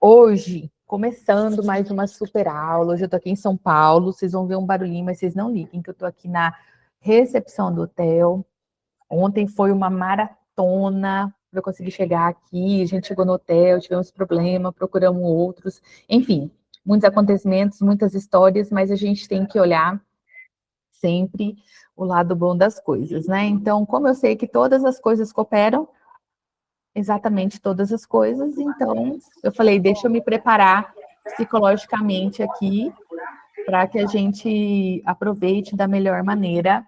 Hoje, começando mais uma super aula. Hoje eu tô aqui em São Paulo. Vocês vão ver um barulhinho, mas vocês não liguem, que eu tô aqui na recepção do hotel. Ontem foi uma maratona para eu conseguir chegar aqui. A gente chegou no hotel, tivemos problema, procuramos outros. Enfim, muitos acontecimentos, muitas histórias, mas a gente tem que olhar sempre o lado bom das coisas, né? Então, como eu sei que todas as coisas cooperam, exatamente todas as coisas, então eu falei, deixa eu me preparar psicologicamente aqui para que a gente aproveite da melhor maneira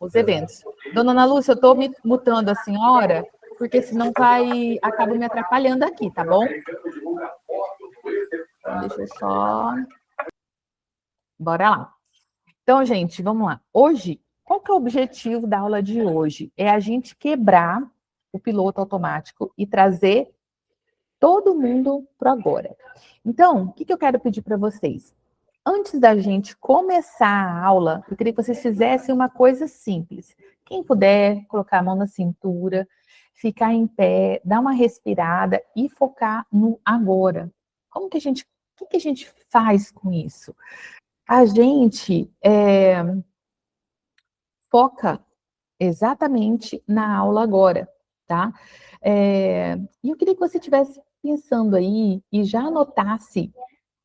os eventos. Dona Ana Lúcia, eu estou me mutando a senhora, porque senão acaba me atrapalhando aqui, tá bom? Então, deixa eu só... Bora lá. Então, gente, vamos lá. Hoje, qual que é o objetivo da aula de hoje? É a gente quebrar o piloto automático e trazer todo mundo para agora. Então, o que eu quero pedir para vocês? Antes da gente começar a aula, eu queria que vocês fizessem uma coisa simples. Quem puder, colocar a mão na cintura, ficar em pé, dar uma respirada e focar no agora. O que a gente faz com isso? A gente foca exatamente na aula agora, tá? E eu queria que você estivesse pensando aí e já anotasse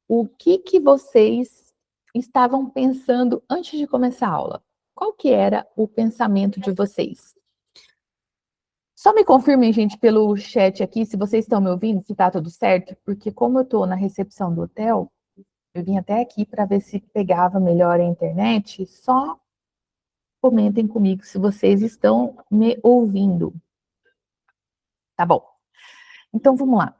o que vocês estavam pensando antes de começar a aula. Qual que era o pensamento de vocês? Só me confirmem, gente, pelo chat aqui, se vocês estão me ouvindo, se está tudo certo, porque como eu estou na recepção do hotel, eu vim até aqui para ver se pegava melhor a internet, só comentem comigo se vocês estão me ouvindo. Tá bom. Então, vamos lá.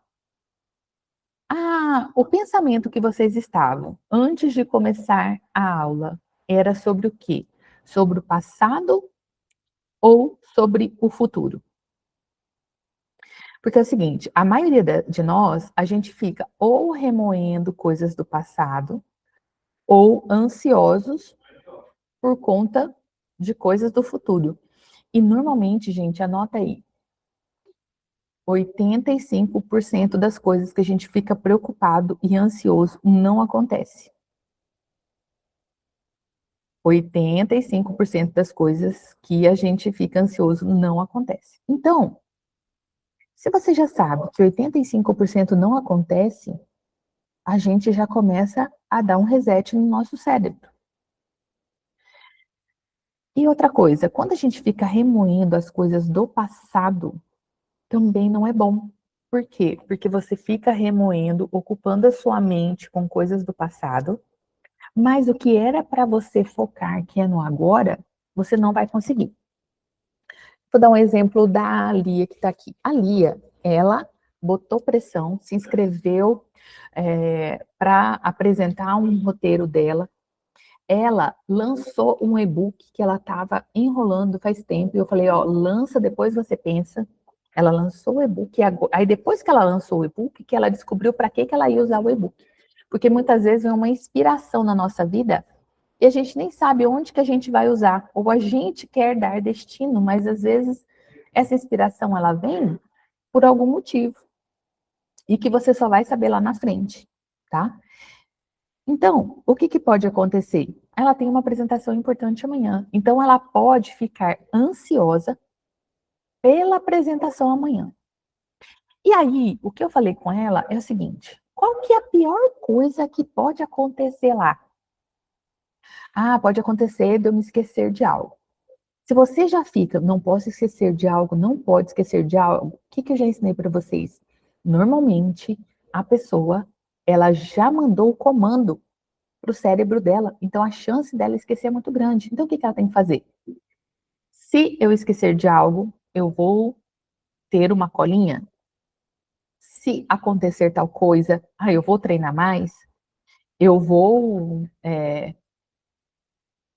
O pensamento que vocês estavam antes de começar a aula era sobre o quê? Sobre o passado ou sobre o futuro? Porque é o seguinte, a maioria de nós, a gente fica ou remoendo coisas do passado ou ansiosos por conta de coisas do futuro. E normalmente, gente, anota aí, 85% das coisas que a gente fica preocupado e ansioso não acontece. 85% das coisas que a gente fica ansioso não acontece. Então, se você já sabe que 85% não acontece, a gente já começa a dar um reset no nosso cérebro. E outra coisa, quando a gente fica remoendo as coisas do passado, também não é bom. Por quê? Porque você fica remoendo, ocupando a sua mente com coisas do passado, mas o que era para você focar, que é no agora, você não vai conseguir. Vou dar um exemplo da Lia que está aqui. A Lia, ela botou pressão, se inscreveu para apresentar um roteiro dela. Ela lançou um e-book que ela estava enrolando faz tempo. E eu falei, ó, lança, depois você pensa. Ela lançou o e-book. Aí depois que ela lançou o e-book, que ela descobriu para que ela ia usar o e-book. Porque muitas vezes é uma inspiração na nossa vida e a gente nem sabe onde que a gente vai usar. Ou a gente quer dar destino, mas às vezes essa inspiração ela vem por algum motivo. E que você só vai saber lá na frente, tá? Então, o que pode acontecer? Ela tem uma apresentação importante amanhã. Então, ela pode ficar ansiosa pela apresentação amanhã. E aí, o que eu falei com ela é o seguinte: qual que é a pior coisa que pode acontecer lá? Pode acontecer de eu me esquecer de algo. Se você já fica, não posso esquecer de algo, não pode esquecer de algo, o que eu já ensinei para vocês? Normalmente, a pessoa, ela já mandou o comando para o cérebro dela, então a chance dela esquecer é muito grande. Então, o que ela tem que fazer? Se eu esquecer de algo, eu vou ter uma colinha? Se acontecer tal coisa, eu vou treinar mais? Eu vou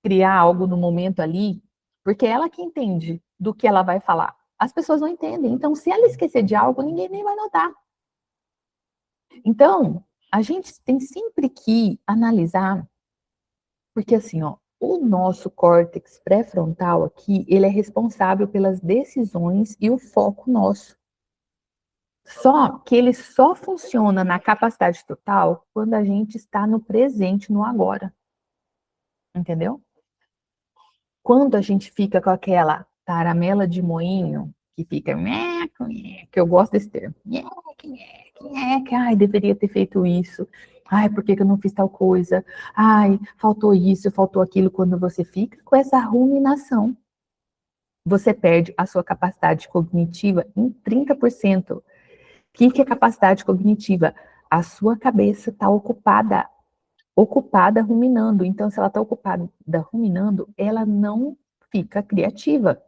criar algo no momento ali? Porque ela que entende do que ela vai falar. As pessoas não entendem. Então, se ela esquecer de algo, ninguém nem vai notar. Então, a gente tem sempre que analisar, porque assim, ó, o nosso córtex pré-frontal aqui, ele é responsável pelas decisões e o foco nosso. Só que ele só funciona na capacidade total quando a gente está no presente, no agora. Entendeu? Quando a gente fica com aquela taramela de moinho, que fica, que eu gosto desse termo, ai, deveria ter feito isso, ai, por que eu não fiz tal coisa, ai, faltou isso, faltou aquilo, quando você fica com essa ruminação, você perde a sua capacidade cognitiva em 30%. O que é capacidade cognitiva? A sua cabeça está ocupada ruminando. Então, se ela está ocupada ruminando, ela não fica criativa.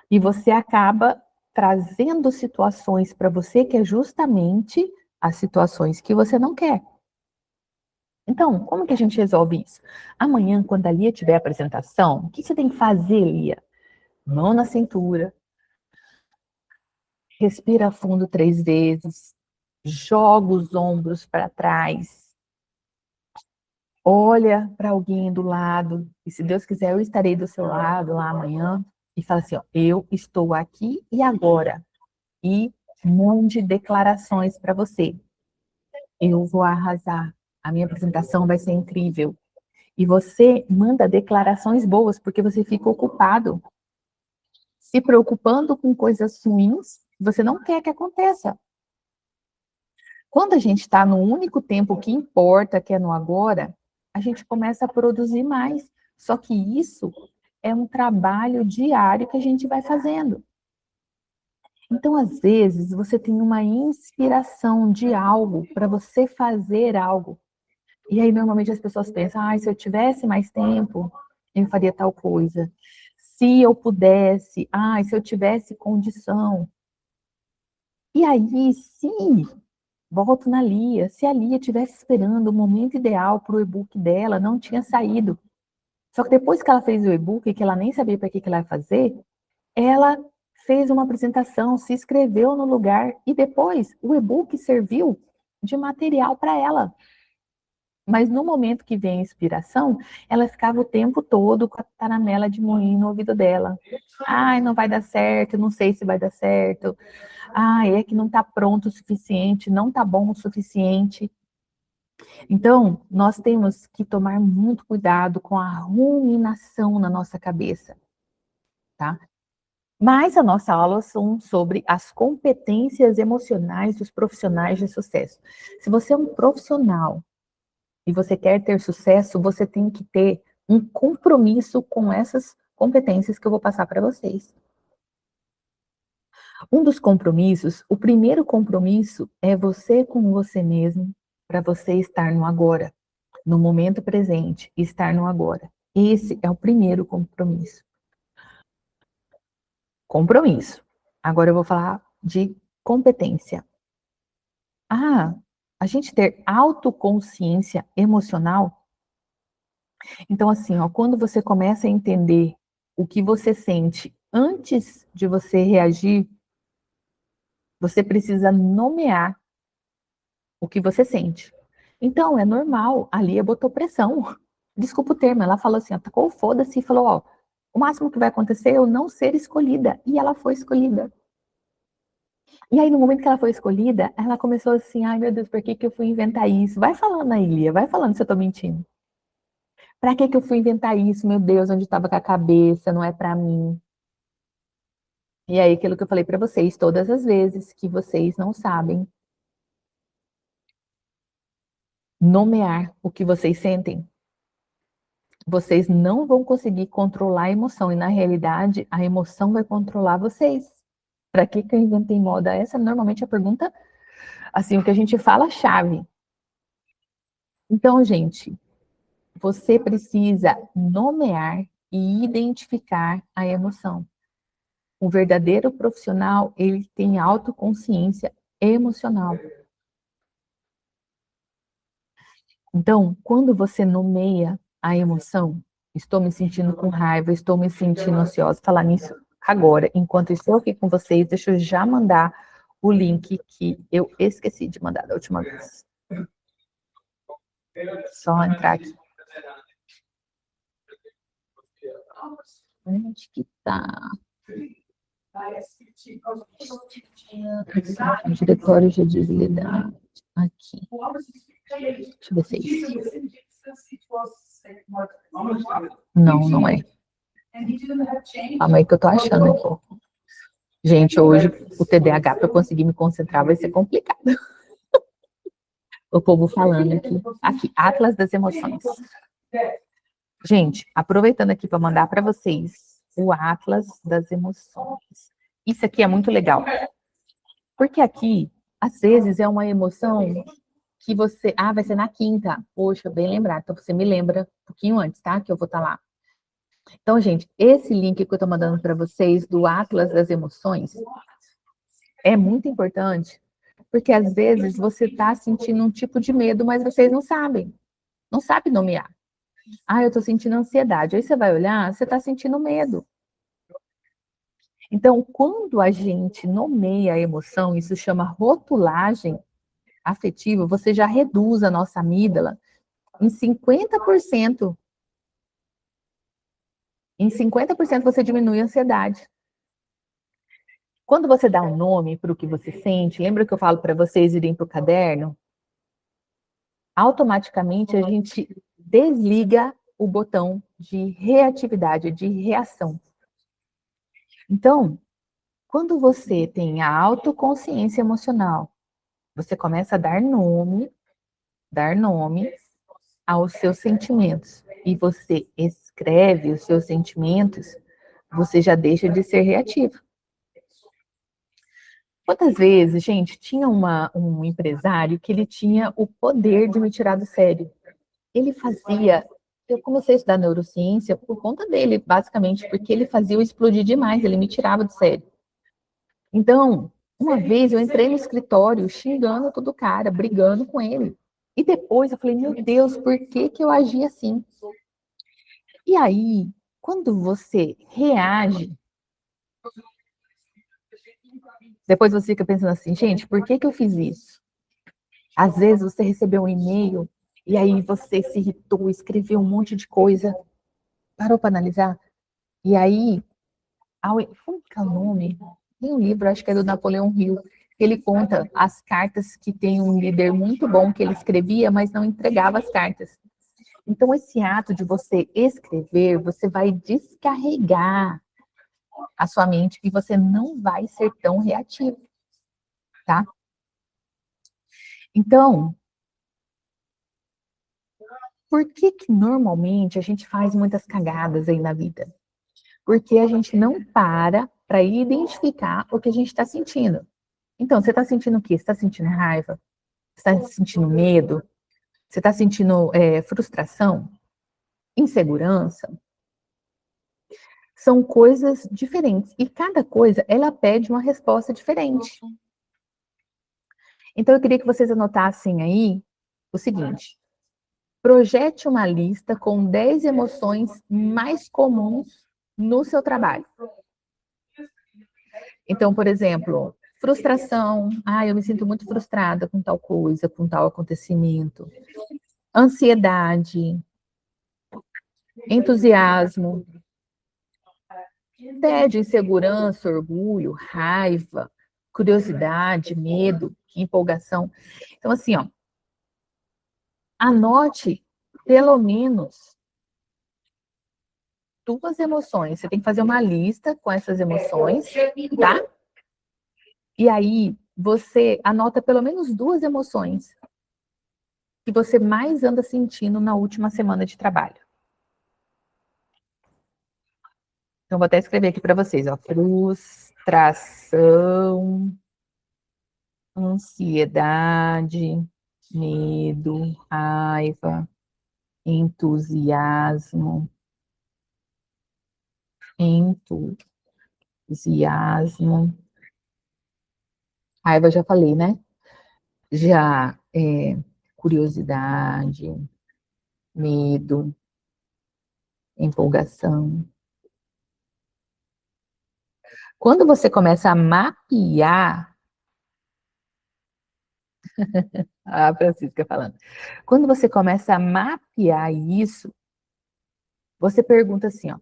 E você acaba trazendo situações para você que é justamente as situações que você não quer. Então, como que a gente resolve isso? Amanhã, quando a Lia tiver a apresentação, o que você tem que fazer, Lia? Mão na cintura, respira fundo 3 vezes, joga os ombros para trás, olha para alguém do lado, e se Deus quiser, eu estarei do seu lado lá amanhã, e fala assim, ó, eu estou aqui e agora, e mande declarações para você. Eu vou arrasar, a minha apresentação vai ser incrível. E você manda declarações boas, porque você fica ocupado, se preocupando com coisas ruins, você não quer que aconteça. Quando a gente está no único tempo que importa, que é no agora, a gente começa a produzir mais. Só que isso é um trabalho diário que a gente vai fazendo. Então, às vezes, você tem uma inspiração de algo para você fazer algo. E aí, normalmente, as pessoas pensam: ah, se eu tivesse mais tempo, eu faria tal coisa. Se eu pudesse, ah, se eu tivesse condição. E aí, se volto na Lia. Se a Lia estivesse esperando o momento ideal para o e-book dela, não tinha saído. Só que depois que ela fez o e-book, que ela nem sabia para que ela ia fazer, ela fez uma apresentação, se inscreveu no lugar e depois o e-book serviu de material para ela. Mas no momento que vem a inspiração, ela ficava o tempo todo com a taramela de moinho no ouvido dela. Ai, não vai dar certo, não sei se vai dar certo. Ai, é que não está pronto o suficiente, não está bom o suficiente. Então, nós temos que tomar muito cuidado com a ruminação na nossa cabeça, tá? Mas a nossa aula são sobre as competências emocionais dos profissionais de sucesso. Se você é um profissional e você quer ter sucesso, você tem que ter um compromisso com essas competências que eu vou passar para vocês. Um dos compromissos, o primeiro compromisso é você com você mesmo, para você estar no agora, no momento presente, estar no agora. Esse é o primeiro compromisso. Compromisso. Agora eu vou falar de competência. Ah, a gente ter autoconsciência emocional. Então, assim, ó, quando você começa a entender o que você sente antes de você reagir, você precisa nomear o que você sente. Então, é normal, a Lia botou pressão. Desculpa o termo, ela falou assim, ó, tacou o foda-se e falou, ó, o máximo que vai acontecer é eu não ser escolhida. E ela foi escolhida. E aí, no momento que ela foi escolhida, ela começou assim, ai meu Deus, por que que eu fui inventar isso? Vai falando aí, Lia, vai falando se eu tô mentindo. Pra que que eu fui inventar isso? Meu Deus, onde estava com a cabeça? Não é pra mim. E aí, aquilo que eu falei pra vocês, todas as vezes que vocês não sabem nomear o que vocês sentem, vocês não vão conseguir controlar a emoção. E na realidade, a emoção vai controlar vocês. Para que que eu inventei moda? Essa normalmente é a pergunta, assim, o que a gente fala chave. Então, gente, você precisa nomear e identificar a emoção. O verdadeiro profissional, ele tem autoconsciência emocional. Então, quando você nomeia a emoção, estou me sentindo com raiva, estou me sentindo ansiosa, falar nisso agora, enquanto estou aqui com vocês, deixa eu já mandar o link que eu esqueci de mandar da última vez. Só entrar aqui. Onde que tá? O diretório já desligado. Aqui. Deixa eu ver se é isso. Não, não é. Calma aí que eu tô achando aqui. Gente, hoje o TDAH para eu conseguir me concentrar vai ser complicado. O povo falando aqui. Aqui, Atlas das Emoções. Gente, aproveitando aqui para mandar para vocês o Atlas das Emoções. Isso aqui é muito legal. Porque aqui, às vezes, é uma emoção que você... Ah, vai ser na quinta. Poxa, bem lembrado. Então, você me lembra um pouquinho antes, tá? Que eu vou estar lá. Então, gente, esse link que eu estou mandando para vocês do Atlas das Emoções é muito importante, porque às vezes você está sentindo um tipo de medo, mas vocês não sabem. Não sabe nomear. Ah, eu estou sentindo ansiedade. Aí você vai olhar, você está sentindo medo. Então, quando a gente nomeia a emoção, isso chama rotulagem afetiva, você já reduz a nossa amígdala em 50%. Em 50% você diminui a ansiedade. Quando você dá um nome para o que você sente, lembra que eu falo para vocês irem para o caderno? Automaticamente a gente desliga o botão de reatividade, de reação. Então, quando você tem a autoconsciência emocional, você começa a dar nome aos seus sentimentos. E você escreve os seus sentimentos, você já deixa de ser reativo. Quantas vezes, gente, tinha um empresário que ele tinha o poder de me tirar do sério. Ele fazia... Eu comecei a estudar neurociência por conta dele, basicamente, porque ele fazia eu explodir demais, ele me tirava do sério. Então, uma vez eu entrei no escritório xingando todo cara, brigando com ele. E depois eu falei, meu Deus, por que que eu agi assim? E aí, quando você reage, depois você fica pensando assim, gente, por que que eu fiz isso? Às vezes você recebeu um e-mail e aí você se irritou, escreveu um monte de coisa, parou para analisar. E aí, como que é o nome? Tem um livro, acho que é do Napoleão Hill, que ele conta as cartas que tem um líder muito bom que ele escrevia, mas não entregava as cartas. Então, esse ato de você escrever, você vai descarregar a sua mente e você não vai ser tão reativo, tá? Então, por que que normalmente a gente faz muitas cagadas aí na vida? Porque a gente não para identificar o que a gente está sentindo. Então, você está sentindo o quê? Você está sentindo raiva? Você está sentindo medo? Você está sentindo frustração? Insegurança? São coisas diferentes. E cada coisa, ela pede uma resposta diferente. Então, eu queria que vocês anotassem aí o seguinte. Projete uma lista com 10 emoções mais comuns no seu trabalho. Então, por exemplo, frustração. Ah, eu me sinto muito frustrada com tal coisa, com tal acontecimento. Ansiedade. Entusiasmo. Tédio, insegurança, orgulho, raiva, curiosidade, medo, empolgação. Então, assim, ó, anote pelo menos 2 emoções. Você tem que fazer uma lista com essas emoções, tá? E aí, você anota pelo menos 2 emoções que você mais anda sentindo na última semana de trabalho. Então, vou até escrever aqui para vocês, ó. Frustração, ansiedade, medo, raiva, entusiasmo, entusiasmo. Raiva já falei, né? Já curiosidade, medo, empolgação. Quando você começa a mapear, a Francisca falando, quando você começa a mapear isso, você pergunta assim, ó,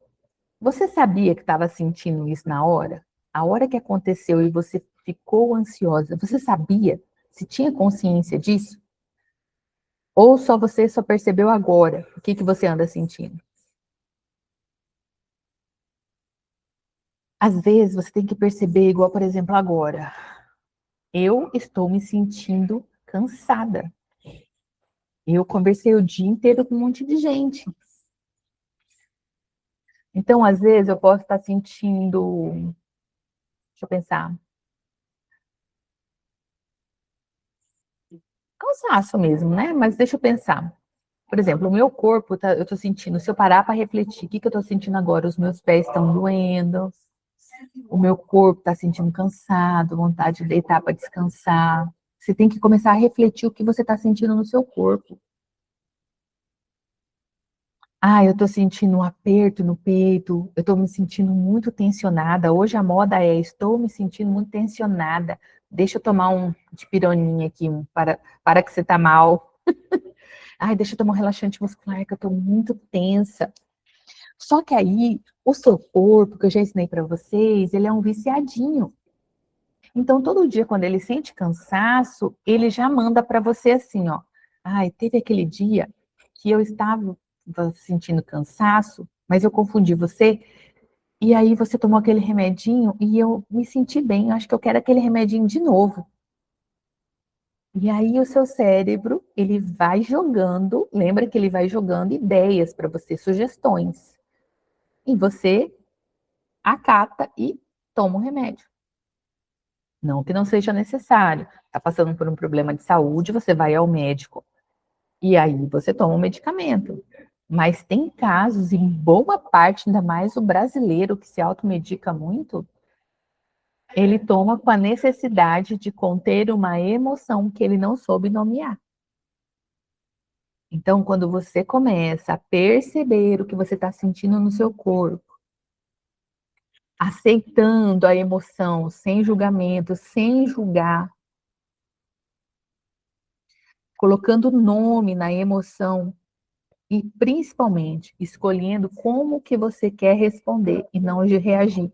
você sabia que estava sentindo isso na hora? A hora que aconteceu e você ficou ansiosa, você sabia? Se tinha consciência disso? Ou só você só percebeu agora? O que que você anda sentindo? Às vezes você tem que perceber, igual por exemplo agora. Eu estou me sentindo cansada. Eu conversei o dia inteiro com um monte de gente. Então, às vezes, eu posso estar sentindo. Deixa eu pensar. Cansaço mesmo, né? Mas deixa eu pensar. Por exemplo, o meu corpo, tá, eu tô sentindo. Se eu parar para refletir, o que que eu tô sentindo agora? Os meus pés estão doendo. O meu corpo está sentindo cansado, vontade de deitar para descansar. Você tem que começar a refletir o que você está sentindo no seu corpo. Ah, eu estou sentindo um aperto no peito, eu estou me sentindo muito tensionada. Hoje a moda é, estou me sentindo muito tensionada. Deixa eu tomar um de pironinha aqui, para que você está mal. Ai, deixa eu tomar um relaxante muscular, que eu estou muito tensa. Só que aí, o seu corpo, que eu já ensinei para vocês, ele é um viciadinho. Então, todo dia, quando ele sente cansaço, ele já manda para você assim, ó. Ai, teve aquele dia que eu estava sentindo cansaço, mas eu confundi você, e aí você tomou aquele remedinho e eu me senti bem, acho que eu quero aquele remedinho de novo. E aí o seu cérebro, ele vai jogando, lembra que ele vai jogando ideias para você, sugestões. E você acata e toma o remédio. Não que não seja necessário. Está passando por um problema de saúde, você vai ao médico e aí você toma o medicamento. Mas tem casos, em boa parte, ainda mais o brasileiro que se automedica muito, ele toma com a necessidade de conter uma emoção que ele não soube nomear. Então, quando você começa a perceber o que você está sentindo no seu corpo, aceitando a emoção, sem julgamento, sem julgar, colocando nome na emoção, e principalmente escolhendo como que você quer responder e não de reagir.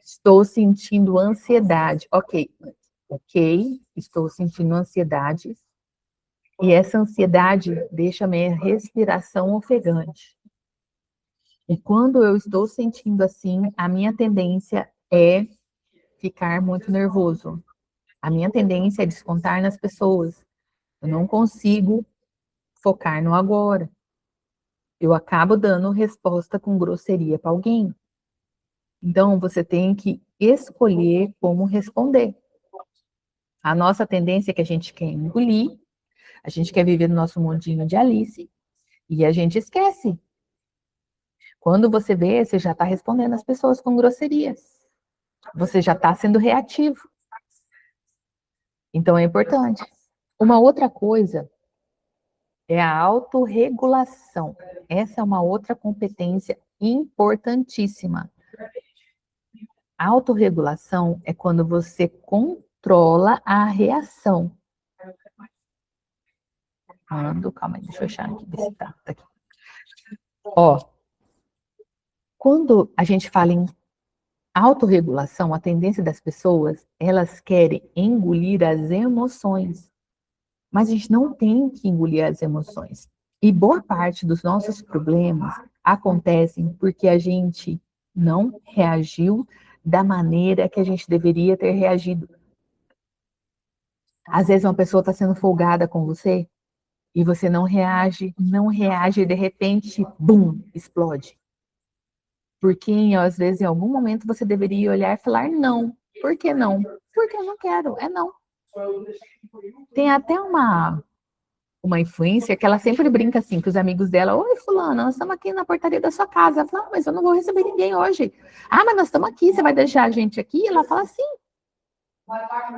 Estou sentindo ansiedade. Ok, ok, estou sentindo ansiedade. E essa ansiedade deixa a minha respiração ofegante. E quando eu estou sentindo assim, a minha tendência é ficar muito nervoso. A minha tendência é descontar nas pessoas. Eu não consigo focar no agora. Eu acabo dando resposta com grosseria para alguém. Então, você tem que escolher como responder. A nossa tendência é que a gente quer engolir, a gente quer viver no nosso mundinho de Alice, e a gente esquece. Quando você vê, você já está respondendo as pessoas com grosserias. Você já está sendo reativo. Então, é importante. Uma outra coisa é a autorregulação. Essa é uma outra competência importantíssima. A autorregulação é quando você controla a reação. Calma aí, deixa eu achar aqui, ver se tá aqui. Ó, quando a gente fala em autorregulação, a tendência das pessoas, elas querem engolir as emoções. Mas a gente não tem que engolir as emoções. E boa parte dos nossos problemas acontecem porque a gente não reagiu da maneira que a gente deveria ter reagido. Às vezes uma pessoa está sendo folgada com você e você não reage e de repente, bum, explode. Porque às vezes em algum momento você deveria olhar e falar não. Por que não? Porque eu não quero, é não. Tem até uma influencer que ela sempre brinca assim com os amigos dela: oi, fulana, nós estamos aqui na portaria da sua casa. Ela fala: mas eu não vou receber ninguém hoje. Ah, mas nós estamos aqui, você vai deixar a gente aqui? Ela fala: sim.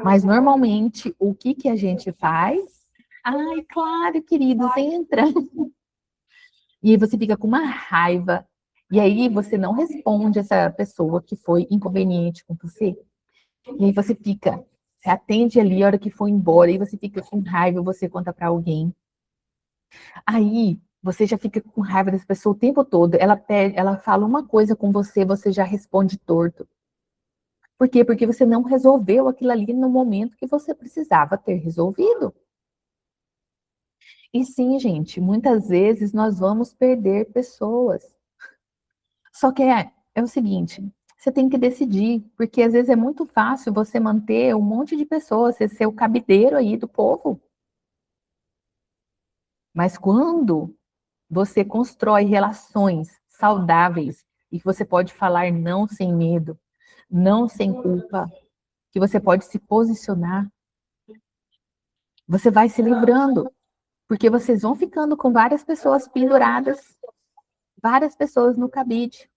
Mas normalmente, o que que a gente faz? Ai, claro, queridos, entra. E aí você fica com uma raiva. E aí você não responde essa pessoa que foi inconveniente com você. E aí você atende ali a hora que for embora, e você fica com raiva, você conta para alguém. Aí você já fica com raiva dessa pessoa o tempo todo. Ela fala uma coisa com você, você já responde torto. Por quê? Porque você não resolveu aquilo ali no momento que você precisava ter resolvido. E sim, gente, muitas vezes nós vamos perder pessoas. Só que é o seguinte, você tem que decidir, porque às vezes é muito fácil você manter um monte de pessoas, você ser o cabideiro aí do povo. Mas quando você constrói relações saudáveis e que você pode falar não sem medo, não sem culpa, que você pode se posicionar, você vai se livrando, porque vocês vão ficando com várias pessoas penduradas, várias pessoas no cabide.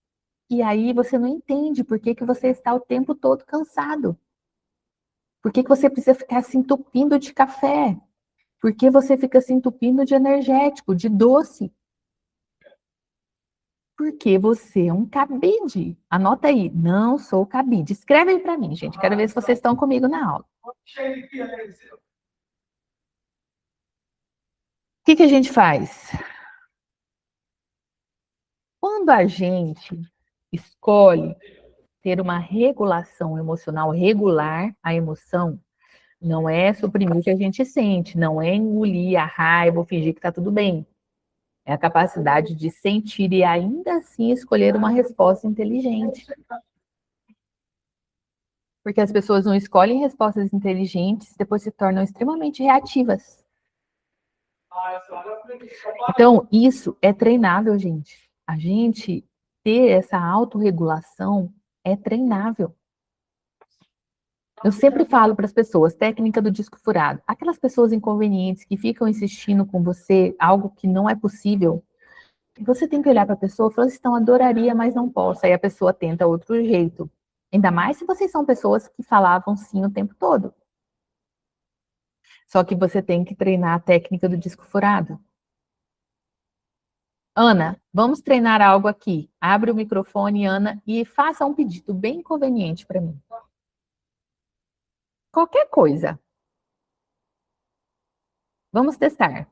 E aí você não entende por que, que você está o tempo todo cansado. Por que, que você precisa ficar se entupindo de café? Por que você fica se entupindo de energético, de doce? Porque você é um cabide. Anota aí, não sou cabide. Escreve aí para mim, gente. Quero ver se vocês estão comigo na aula. O que a gente faz? Quando a gente escolhe ter uma regulação emocional, regular a emoção, não é suprimir o que a gente sente, não é engolir a raiva ou fingir que está tudo bem. É a capacidade de sentir e ainda assim escolher uma resposta inteligente. Porque as pessoas não escolhem respostas inteligentes, depois se tornam extremamente reativas. Então, isso é treinável, gente. A gente ter essa autorregulação é treinável. Eu sempre falo para as pessoas, técnica do disco furado. Aquelas pessoas inconvenientes que ficam insistindo com você algo que não é possível, você tem que olhar para a pessoa e falar assim, então, adoraria, mas não posso. Aí a pessoa tenta outro jeito. Ainda mais se vocês são pessoas que falavam sim o tempo todo. Só que você tem que treinar a técnica do disco furado. Ana, vamos treinar algo aqui. Abre o microfone, Ana, e faça um pedido bem inconveniente para mim. Qualquer coisa. Vamos testar.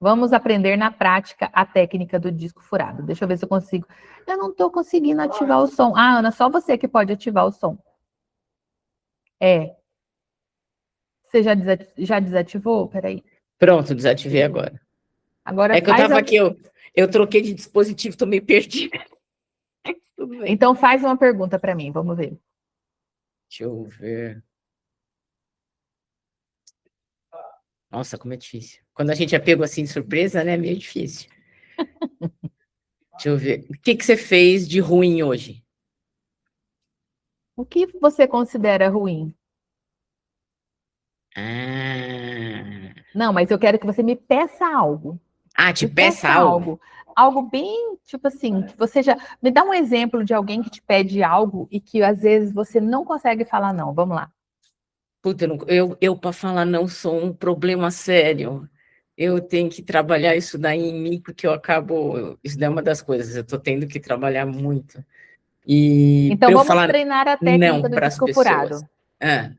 Vamos aprender na prática a técnica do disco furado. Deixa eu ver se eu consigo. Eu não estou conseguindo ativar o som. Ah, Ana, só você que pode ativar o som. É. Você já desativou? Peraí. Pronto, desativei agora. Agora É que eu faz tava aqui, eu troquei de dispositivo, tô meio perdida. Tudo bem. Então faz uma pergunta para mim, vamos ver. Deixa eu ver. Nossa, como é difícil. Quando a gente é pego assim de surpresa, né? É meio difícil. Deixa eu ver. O que você fez de ruim hoje? O que você considera ruim? Ah, Não, mas eu quero que você me peça algo. te Me peça peça algo? algo. Algo bem, tipo assim, que você já. Me dá um exemplo de alguém que te pede algo e que às vezes você não consegue falar não. Vamos lá. Puta, eu para falar não sou um problema sério. Eu tenho que trabalhar isso daí em mim, porque eu acabo. Isso daí é uma das coisas, eu tô tendo que trabalhar muito. E Então para eu vamos falar treinar a técnica não do para as disco pessoas. furado. Ah,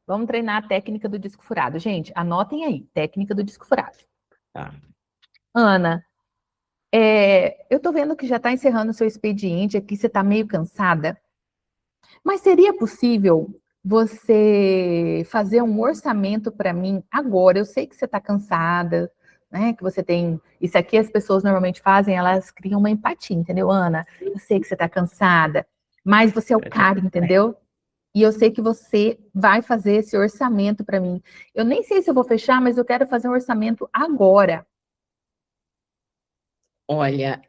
Vamos treinar a técnica do disco furado. Gente, anotem aí, técnica do disco furado. tá. Ana, eu tô vendo que já está encerrando o seu expediente aqui, você está meio cansada. Mas seria possível você fazer um orçamento para mim agora? Eu sei que você está cansada, né? Que você tem. Isso aqui as pessoas normalmente fazem, elas criam uma empatia, entendeu, Ana? Eu sei que você está cansada, mas você é o cara, entendeu? E eu sei que você vai fazer esse orçamento para mim. Eu nem sei se eu vou fechar, mas eu quero fazer um orçamento agora. Olha,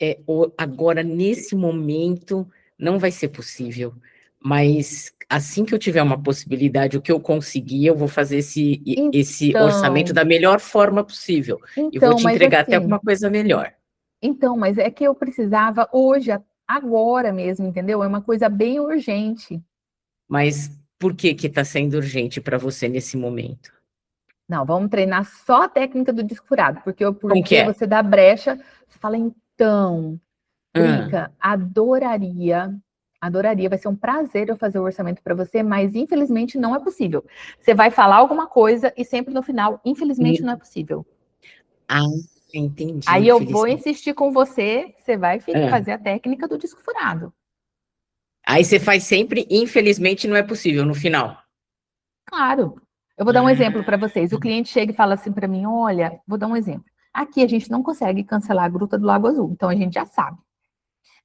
agora nesse momento não vai ser possível, mas assim que eu tiver uma possibilidade, o que eu conseguir, eu vou fazer esse orçamento Então, da melhor forma possível e vou então, te mas entregar até assim, alguma coisa melhor. então, mas é que eu precisava hoje, agora mesmo, entendeu? É uma coisa bem urgente. Mas por que que está sendo urgente para você nesse momento? Não, vamos treinar só a técnica do disco furado, Como que porque é? você dá brecha, você fala, então, Ah, Drica, adoraria, vai ser um prazer eu fazer o orçamento para você, mas infelizmente não é possível. Você vai falar alguma coisa e sempre no final, infelizmente não é possível. ah, entendi, Aí eu vou infelizmente. insistir com você, você vai Ah, fazer a técnica do disco furado. Aí você faz sempre, infelizmente, não é possível no final. Claro. Eu vou dar um exemplo para vocês. O cliente chega e fala assim para mim: olha, vou dar um exemplo. Aqui a gente não consegue cancelar a Gruta do Lago Azul, então a gente já sabe.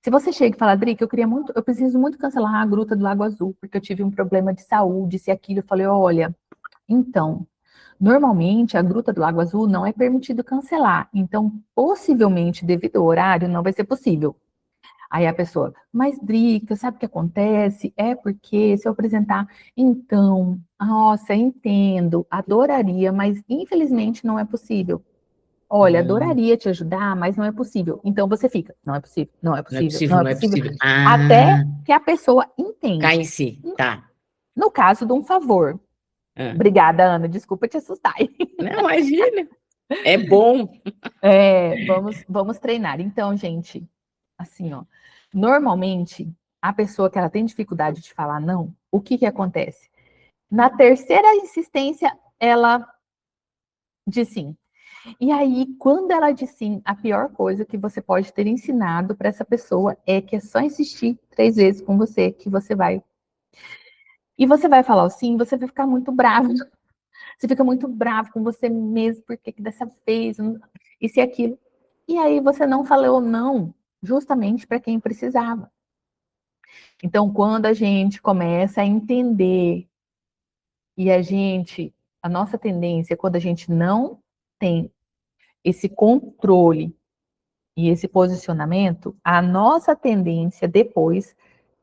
Se você chega e fala, Drica, eu preciso muito cancelar a Gruta do Lago Azul, porque eu tive um problema de saúde, se aquilo, eu falei, olha, então, normalmente a Gruta do Lago Azul não é permitido cancelar, então possivelmente devido ao horário não vai ser possível. Aí a pessoa, mas Drica, sabe o que acontece? É porque se eu apresentar, então, nossa, entendo, adoraria, mas infelizmente não é possível. Olha, adoraria te ajudar, mas não é possível. Então você fica, não é possível, não é Não é possível, não possível, é não é possível, possível. até Ah, que a pessoa cai entende. em si, tá. No caso de um favor. Ah. Obrigada, Ana, desculpa te assustar. Não, imagina. É bom. Vamos treinar. Então, gente, assim, ó, normalmente a pessoa que ela tem dificuldade de falar não, o que que acontece? Na terceira insistência, ela diz sim. E aí, quando ela diz sim, a pior coisa que você pode ter ensinado para essa pessoa é que é só insistir 3 vezes com você que você vai. E você vai falar o sim, você vai ficar muito bravo. Você fica muito bravo com você mesmo, porque que dessa vez, isso e aquilo. E aí você não falou não, justamente para quem precisava. Então, quando a gente começa a entender e a nossa tendência, quando a gente não tem esse controle e esse posicionamento, a nossa tendência depois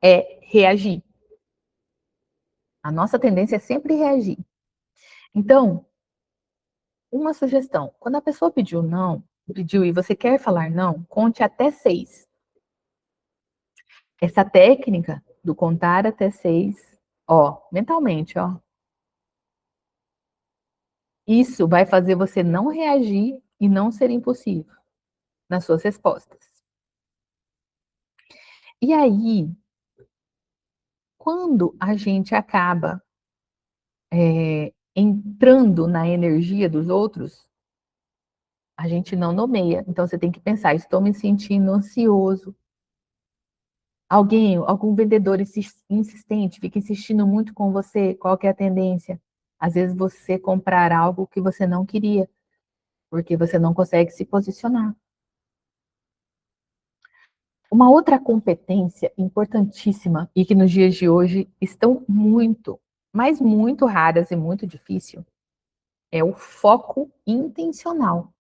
é reagir. A nossa tendência é sempre reagir. Então, uma sugestão: quando a pessoa pediu não, pediu e você quer falar não, conte até 6. Essa técnica do contar até 6, ó, mentalmente, ó, isso vai fazer você não reagir e não ser impossível nas suas respostas. E aí, quando a gente acaba entrando na energia dos outros, a gente não nomeia. Então você tem que pensar: estou me sentindo ansioso. Algum vendedor insistente, fica insistindo muito com você, qual que é a tendência? Às vezes você comprar algo que você não queria, porque você não consegue se posicionar. Uma outra competência importantíssima e que nos dias de hoje estão muito, mas muito raras e muito difícil, é o foco intencional.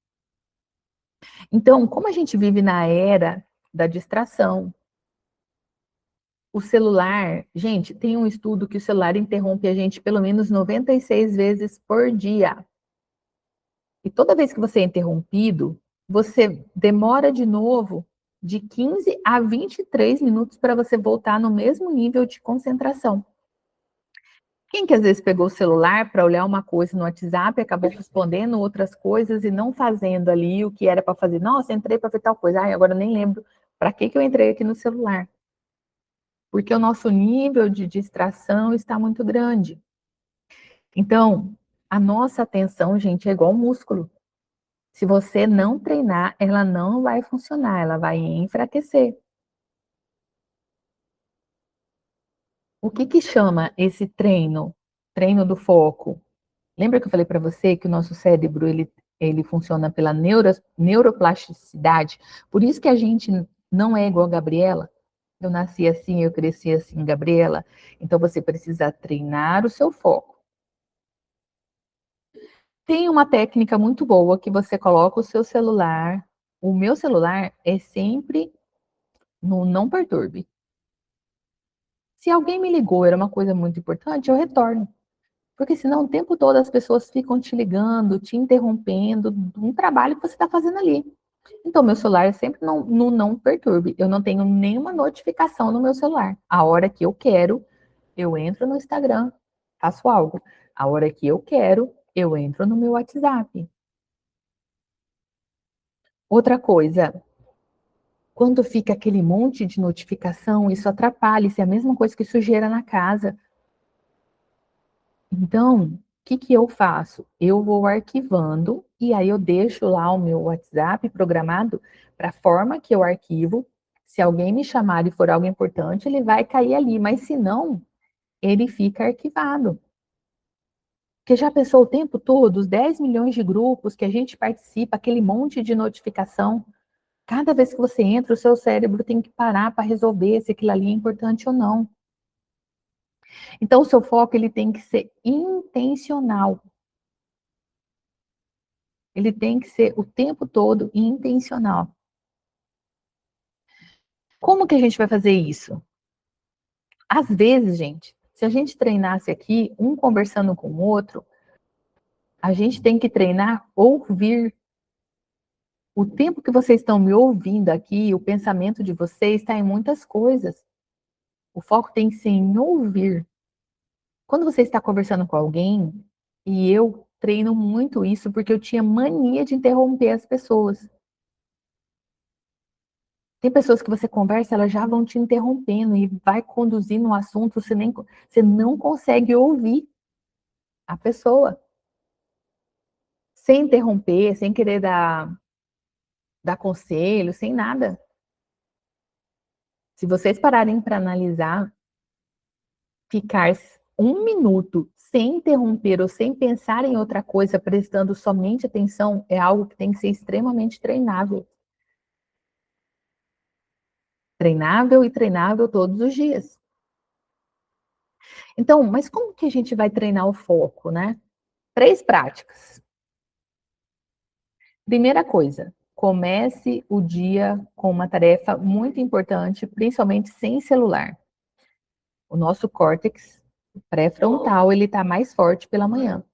Então, como a gente vive na era da distração, o celular, gente, tem um estudo que o celular interrompe a gente pelo menos 96 vezes por dia. E toda vez que você é interrompido, você demora de novo de 15 a 23 minutos para você voltar no mesmo nível de concentração. Quem que às vezes pegou o celular para olhar uma coisa no WhatsApp, acabou respondendo outras coisas e não fazendo ali o que era para fazer? Nossa, entrei para ver tal coisa. Ai, agora nem lembro para que eu entrei aqui no celular. Porque o nosso nível de distração está muito grande. Então, a nossa atenção, gente, é igual músculo. Se você não treinar, ela não vai funcionar, ela vai enfraquecer. O que que chama esse treino? Treino do foco. Lembra que eu falei para você que o nosso cérebro ele funciona pela neuroplasticidade? Por isso que a gente não é igual a Gabriela. Eu nasci assim, eu cresci assim, Gabriela. Então você precisa treinar o seu foco. Tem uma técnica muito boa que você coloca o seu celular. O meu celular é sempre no não perturbe. Se alguém me ligou, era uma coisa muito importante, eu retorno. Porque senão o tempo todo as pessoas ficam te ligando, te interrompendo, um trabalho que você está fazendo ali. Então, meu celular é sempre no não perturbe. Eu não tenho nenhuma notificação no meu celular. A hora que eu quero, eu entro no Instagram, faço algo. A hora que eu quero, eu entro no meu WhatsApp. Outra coisa, quando fica aquele monte de notificação, isso atrapalha, isso é a mesma coisa que sujeira na casa. Então, o que que eu faço? Eu vou arquivando e aí eu deixo lá o meu WhatsApp programado para a forma que eu arquivo Se alguém me chamar e for algo importante, ele vai cair ali, mas se não, ele fica arquivado. Porque já pensou o tempo todo, os 10 milhões de grupos que a gente participa, aquele monte de notificação, cada vez que você entra, o seu cérebro tem que parar para resolver se aquilo ali é importante ou não. Então, o seu foco ele tem que ser intencional. Ele tem que ser o tempo todo intencional. Como que a gente vai fazer isso? Às vezes, gente, se a gente treinasse aqui, um conversando com o outro, a gente tem que treinar ouvir. O tempo que vocês estão me ouvindo aqui, o pensamento de vocês está em muitas coisas. O foco tem que ser em ouvir. Quando você está conversando com alguém, e eu treino muito isso porque eu tinha mania de interromper as pessoas. Tem pessoas que você conversa, elas já vão te interrompendo e vai conduzindo um assunto, você não consegue ouvir a pessoa. Sem interromper, sem querer dar conselho, sem nada. Se vocês pararem para analisar, ficar 1 minuto sem interromper ou sem pensar em outra coisa, prestando somente atenção, é algo que tem que ser extremamente treinável. Treinável e treinável todos os dias. Então, mas como que a gente vai treinar o foco, né? 3 práticas. Primeira coisa, comece o dia com uma tarefa muito importante, principalmente sem celular. O nosso córtex pré-frontal, ele está mais forte pela manhã.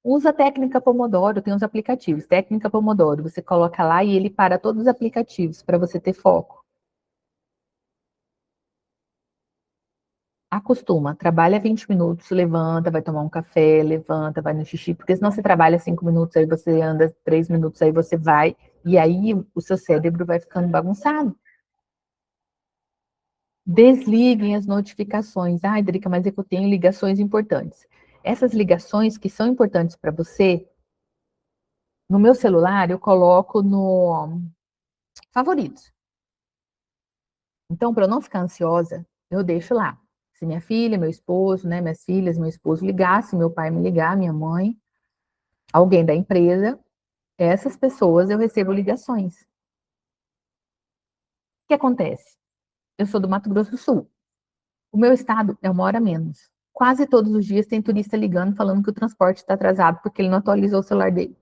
Usa a técnica Pomodoro, tem os aplicativos. Técnica Pomodoro, você coloca lá e ele para todos os aplicativos para você ter foco. Acostuma, trabalha 20 minutos, levanta, vai tomar um café, levanta, vai no xixi, porque senão você trabalha 5 minutos, aí você anda 3 minutos, aí você vai, e aí o seu cérebro vai ficando bagunçado. Desliguem as notificações. Ai, Drica, mas é que eu tenho ligações importantes. Essas ligações que são importantes para você, no meu celular eu coloco no favoritos. Então, para eu não ficar ansiosa, eu deixo lá. Se minha filha, meu esposo, né, minhas filhas, meu esposo ligar, se meu pai me ligar, minha mãe, alguém da empresa, essas pessoas eu recebo ligações. O que acontece? Eu sou do Mato Grosso do Sul. O meu estado é 1 hora menos. Quase todos os dias tem turista ligando falando que o transporte está atrasado porque ele não atualizou o celular dele.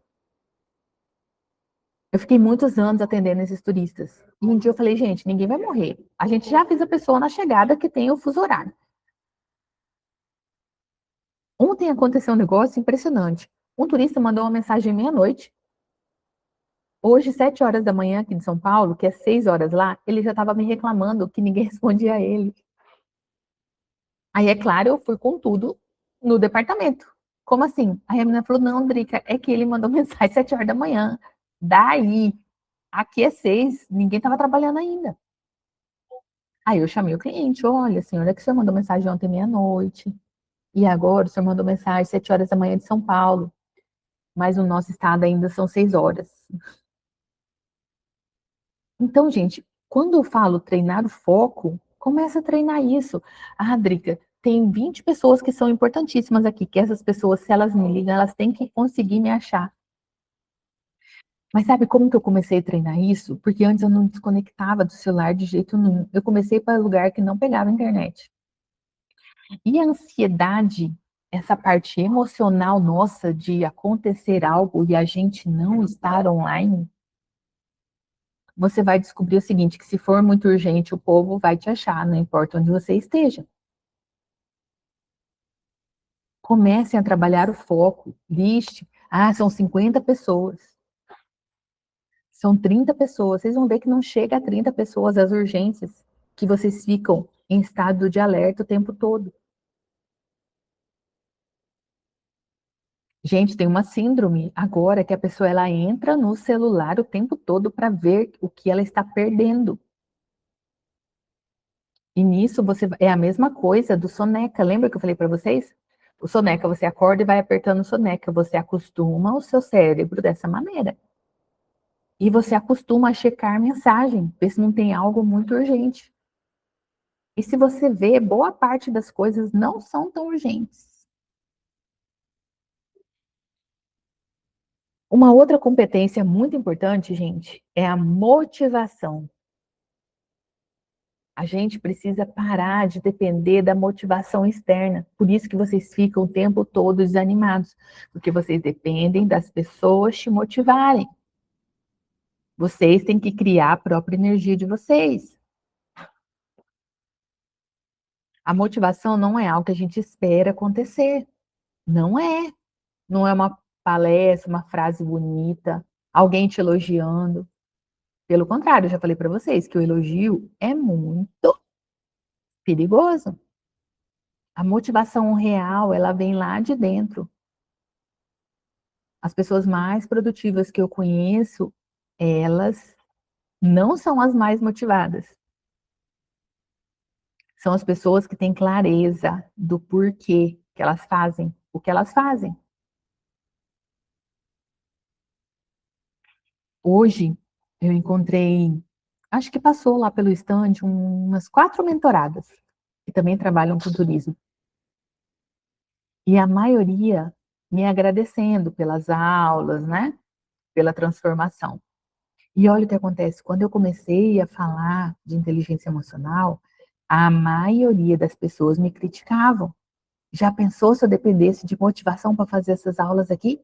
Eu fiquei muitos anos atendendo esses turistas. E um dia eu falei, gente, ninguém vai morrer. A gente já avisa a pessoa na chegada que tem o fuso horário. Ontem aconteceu um negócio impressionante. Um turista mandou uma mensagem meia-noite. Hoje, 7 horas da manhã aqui de São Paulo, que é 6 horas lá, ele já estava me reclamando que ninguém respondia a ele. Aí, é claro, eu fui com tudo no departamento. Como assim? Aí a menina falou, não, Drica, é que ele mandou mensagem 7 horas da manhã. Daí, aqui é 6, ninguém estava trabalhando ainda. Aí eu chamei o cliente, olha, senhora, que o senhor mandou mensagem ontem meia-noite, e agora o senhor mandou mensagem 7 horas da manhã de São Paulo, mas no nosso estado ainda são 6 horas. Então, gente, quando eu falo treinar o foco, começa a treinar isso. Ah, Drica, tem 20 pessoas que são importantíssimas aqui, que essas pessoas, se elas me ligam, elas têm que conseguir me achar. Mas sabe como que eu comecei a treinar isso? Porque antes eu não desconectava do celular de jeito nenhum. Eu comecei para lugar que não pegava internet. E a ansiedade, essa parte emocional nossa de acontecer algo e a gente não estar online, você vai descobrir o seguinte, que se for muito urgente, o povo vai te achar, não importa onde você esteja. Comecem a trabalhar o foco, liste. Ah, são 50 pessoas. São 30 pessoas. Vocês vão ver que não chega a 30 pessoas as urgências, que vocês ficam em estado de alerta o tempo todo. Gente, tem uma síndrome agora que a pessoa ela entra no celular o tempo todo para ver o que ela está perdendo. E nisso você é a mesma coisa do soneca. Lembra que eu falei para vocês? O soneca, você acorda e vai apertando o soneca. Você acostuma o seu cérebro dessa maneira. E você acostuma a checar mensagem, ver se não tem algo muito urgente. E se você vê, boa parte das coisas não são tão urgentes. Uma outra competência muito importante, gente, é a motivação. A gente precisa parar de depender da motivação externa. Por isso que vocês ficam o tempo todo desanimados, porque vocês dependem das pessoas te motivarem. Vocês têm que criar a própria energia de vocês. A motivação não é algo que a gente espera acontecer. Não é. Não é uma palestra, uma frase bonita, alguém te elogiando. Pelo contrário, eu já falei para vocês que o elogio é muito perigoso. A motivação real, ela vem lá de dentro. As pessoas mais produtivas que eu conheço, elas não são as mais motivadas. São as pessoas que têm clareza do porquê que elas fazem o que elas fazem. Hoje, eu encontrei, acho que passou lá pelo stand umas 4 mentoradas, que também trabalham com turismo. E a maioria me agradecendo pelas aulas, né? Pela transformação. E olha o que acontece, quando eu comecei a falar de inteligência emocional, a maioria das pessoas me criticavam. Já pensou se eu dependesse de motivação para fazer essas aulas aqui?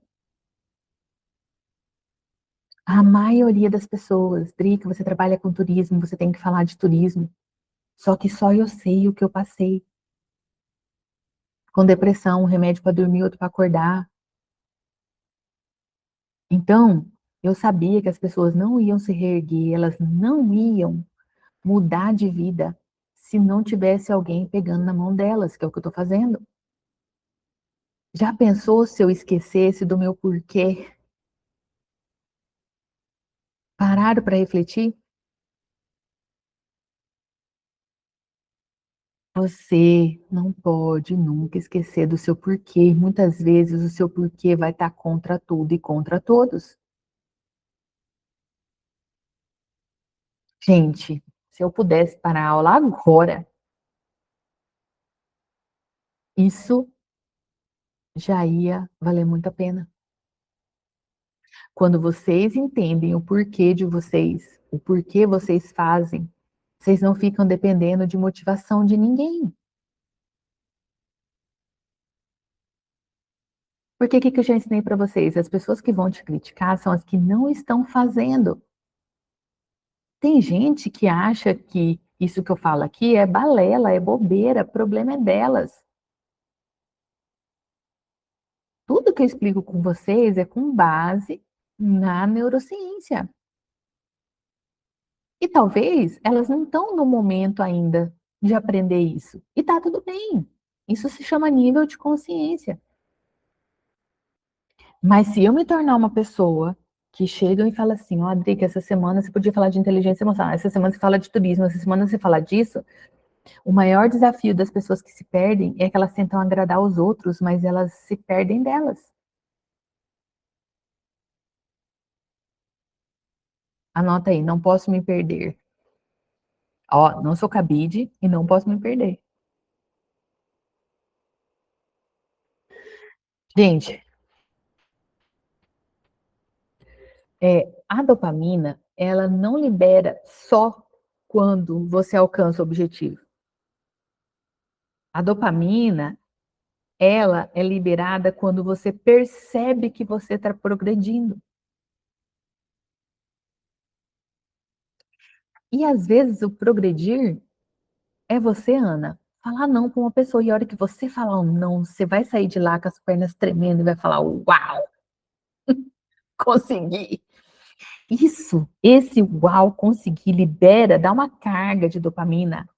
A maioria das pessoas, Drica, você trabalha com turismo, você tem que falar de turismo. Só que só eu sei o que eu passei. Com depressão, um remédio para dormir, outro para acordar. Então, eu sabia que as pessoas não iam se reerguer, elas não iam mudar de vida se não tivesse alguém pegando na mão delas, que é o que eu estou fazendo. Já pensou se eu esquecesse do meu porquê? Pararam para refletir? Você não pode nunca esquecer do seu porquê. Muitas vezes o seu porquê vai estar contra tudo e contra todos. Gente, se eu pudesse parar a aula agora, isso já ia valer muito a pena. Quando vocês entendem o porquê de vocês, o porquê vocês fazem, vocês não ficam dependendo de motivação de ninguém. Porque o que eu já ensinei para vocês? As pessoas que vão te criticar são as que não estão fazendo. Tem gente que acha que isso que eu falo aqui é balela, é bobeira, problema é delas. Tudo que eu explico com vocês é com base na neurociência. E talvez elas não estão no momento ainda de aprender isso. E tá tudo bem. Isso se chama nível de consciência. Mas se eu me tornar uma pessoa que chega e fala assim, ó, Adri, que essa semana você podia falar de inteligência emocional, essa semana você fala de turismo, essa semana você fala disso, o maior desafio das pessoas que se perdem é que elas tentam agradar os outros, mas elas se perdem delas. Anota aí, não posso me perder. Ó, não sou cabide e não posso me perder. Gente, a dopamina, ela não libera só quando você alcança o objetivo. A dopamina, ela é liberada quando você percebe que você está progredindo. E às vezes o progredir é você, Ana, falar não para uma pessoa. E a hora que você falar um não, você vai sair de lá com as pernas tremendo e vai falar: Uau, consegui! Isso, esse uau, consegui, libera, dá uma carga de dopamina,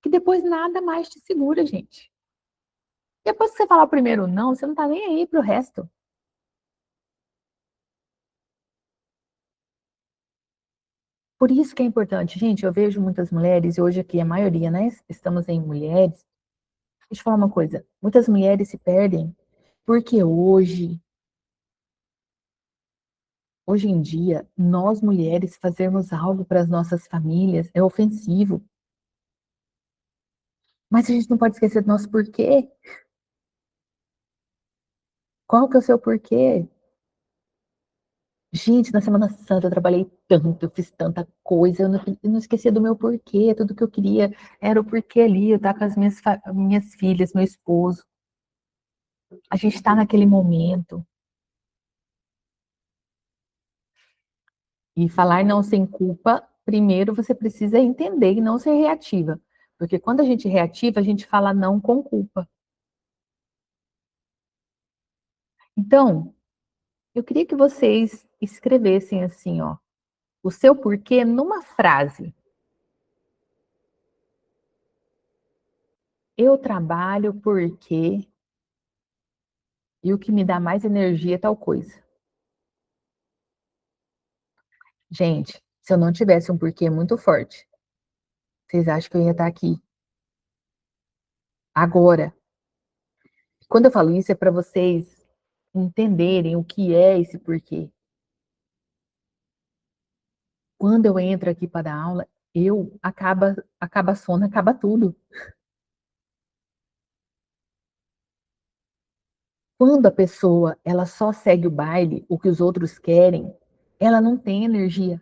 que depois nada mais te segura, gente. Depois que você falar o primeiro não, você não tá nem aí pro resto. Por isso que é importante, gente, eu vejo muitas mulheres, e hoje aqui a maioria, né, estamos em mulheres. Deixa eu falar uma coisa, muitas mulheres se perdem porque hoje Hoje em dia, nós mulheres fazermos algo para as nossas famílias é ofensivo. Mas a gente não pode esquecer do nosso porquê. Qual que é o seu porquê? Gente, na Semana Santa eu trabalhei tanto, eu fiz tanta coisa, eu não esquecia do meu porquê, tudo que eu queria era o porquê ali, eu estar com as minhas filhas, meu esposo. A gente está naquele momento. E falar não sem culpa, primeiro você precisa entender e não ser reativa. Porque quando a gente reativa, a gente fala não com culpa. Então, eu queria que vocês escrevessem assim, ó, o seu porquê numa frase. Eu trabalho porque e o que me dá mais energia é tal coisa. Gente, se eu não tivesse um porquê muito forte, vocês acham que eu ia estar aqui agora? Quando eu falo isso é para vocês entenderem o que é esse porquê. Quando eu entro aqui para dar aula, acaba sono, acaba tudo. Quando a pessoa ela só segue o baile, o que os outros querem, ela não tem energia.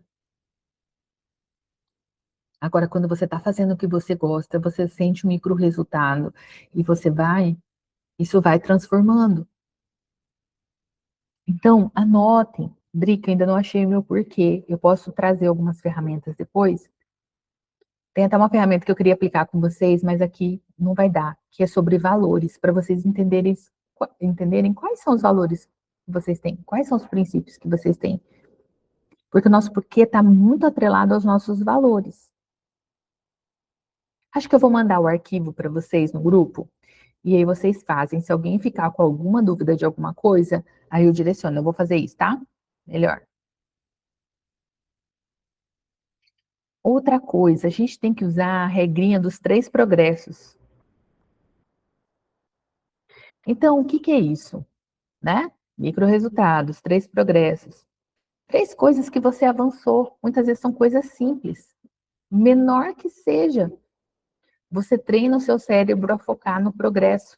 Agora, quando você está fazendo o que você gosta, você sente um micro resultado e isso vai transformando. Então, anotem. Drica, ainda não achei o meu porquê. Eu posso trazer algumas ferramentas depois. Tem até uma ferramenta que eu queria aplicar com vocês, mas aqui não vai dar, que é sobre valores, para vocês entenderem quais são os valores que vocês têm, quais são os princípios que vocês têm. Porque o nosso porquê está muito atrelado aos nossos valores. Acho que eu vou mandar o arquivo para vocês no grupo, e aí vocês fazem. Se alguém ficar com alguma dúvida de alguma coisa, aí eu direciono. Eu vou fazer isso, tá? Melhor. Outra coisa, a gente tem que usar a regrinha dos 3 progressos. Então, o que que é isso? Né? Micro-resultados, 3 progressos. 3 coisas que você avançou. Muitas vezes são coisas simples. Menor que seja. Você treina o seu cérebro a focar no progresso.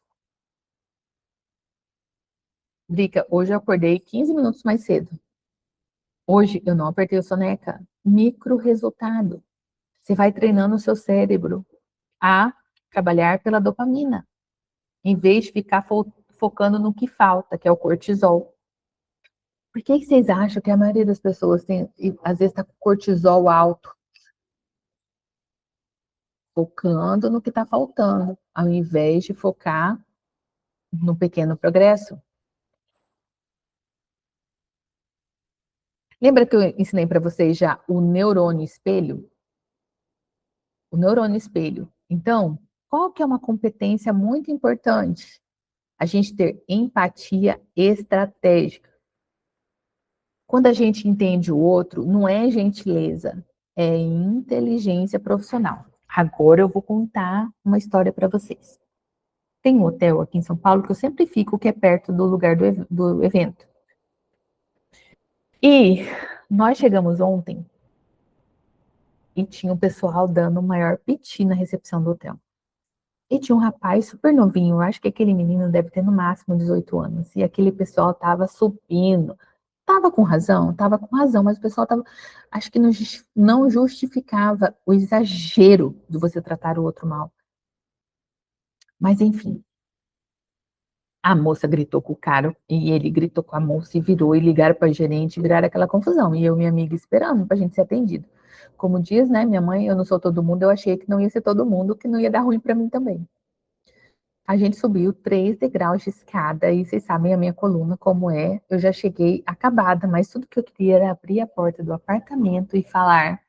Dica, hoje eu acordei 15 minutos mais cedo. Hoje eu não apertei o soneca. Micro-resultado. Você vai treinando o seu cérebro a trabalhar pela dopamina, em vez de ficar focando no que falta, que é o cortisol. Por que vocês acham que a maioria das pessoas tem, às vezes está com cortisol alto, focando no que está faltando, ao invés de focar no pequeno progresso? Lembra que eu ensinei para vocês já o neurônio espelho? O neurônio espelho. Então, qual que é uma competência muito importante? A gente ter empatia estratégica. Quando a gente entende o outro, não é gentileza, é inteligência profissional. Agora eu vou contar uma história para vocês. Tem um hotel aqui em São Paulo que eu sempre fico, que é perto do lugar do evento. E nós chegamos ontem e tinha o pessoal dando o maior piti na recepção do hotel. E tinha um rapaz super novinho, eu acho que aquele menino deve ter no máximo 18 anos. E aquele pessoal tava subindo. Tava com razão, mas o pessoal tava. Acho que não justificava o exagero de você tratar o outro mal. Mas enfim, a moça gritou com o cara e ele gritou com a moça e virou e ligaram para a gerente e viraram aquela confusão. E eu e minha amiga esperando para a gente ser atendido. Como diz, né, minha mãe, eu não sou todo mundo, eu achei que não ia ser todo mundo, que não ia dar ruim para mim também. A gente subiu 3 degraus de escada e vocês sabem a minha coluna como é. Eu já cheguei acabada, mas tudo que eu queria era abrir a porta do apartamento e falar: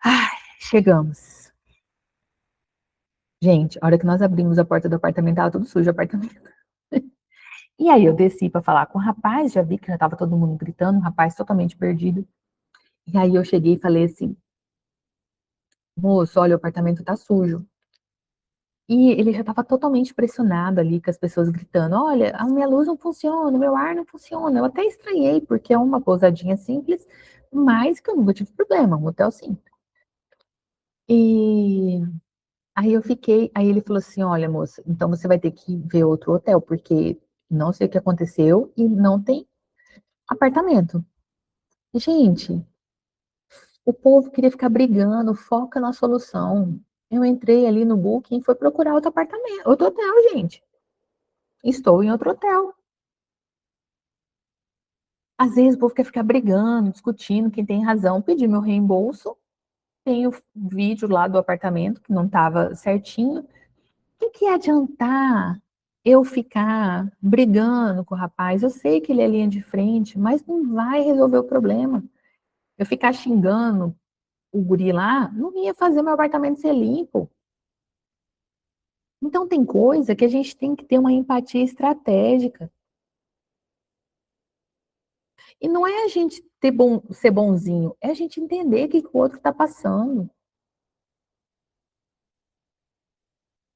ai, chegamos. Gente, a hora que nós abrimos a porta do apartamento, estava tudo sujo o apartamento. E aí eu desci para falar com o rapaz, já vi que já estava todo mundo gritando, um rapaz totalmente perdido. E aí eu cheguei e falei assim: moço, olha, o apartamento tá sujo. E ele já estava totalmente pressionado ali, com as pessoas gritando: olha, a minha luz não funciona, o meu ar não funciona. Eu até estranhei, porque é uma pousadinha simples, mas que eu nunca tive problema, um hotel simples. E aí eu fiquei, aí ele falou assim: olha, moça, então você vai ter que ver outro hotel, porque não sei o que aconteceu e não tem apartamento. Gente, o povo queria ficar brigando, foca na solução. Eu entrei ali no Booking e fui procurar outro apartamento, outro hotel, gente. Estou em outro hotel. Às vezes o povo quer ficar brigando, discutindo quem tem razão. Pedi meu reembolso, tenho vídeo lá do apartamento que não estava certinho. O que adiantar eu ficar brigando com o rapaz? Eu sei que ele é linha de frente, mas não vai resolver o problema. Eu ficar xingando o guri lá, não ia fazer meu apartamento ser limpo. Então tem coisa que a gente tem que ter uma empatia estratégica. E não é a gente ser bonzinho, é a gente entender o que o outro está passando.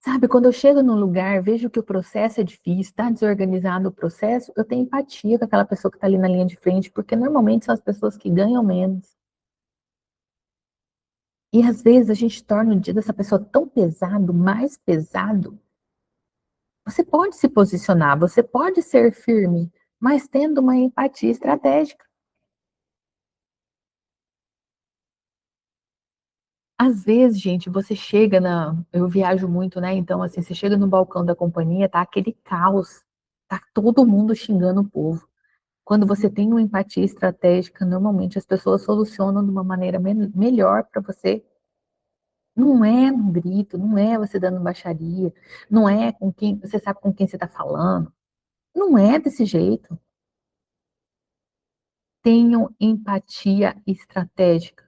Sabe, quando eu chego num lugar, vejo que o processo é difícil, está desorganizado o processo, eu tenho empatia com aquela pessoa que está ali na linha de frente, porque normalmente são as pessoas que ganham menos. E às vezes a gente torna o dia dessa pessoa tão pesado, mais pesado. Você pode se posicionar, você pode ser firme, mas tendo uma empatia estratégica. Às vezes, gente, você chega na. Eu viajo muito, né? Então, assim, você chega no balcão da companhia, tá aquele caos, tá todo mundo xingando o povo. Quando você tem uma empatia estratégica, normalmente as pessoas solucionam de uma maneira melhor para você. Não é um grito, não é você dando baixaria, não é com quem você sabe com quem você está falando. Não é desse jeito. Tenham empatia estratégica.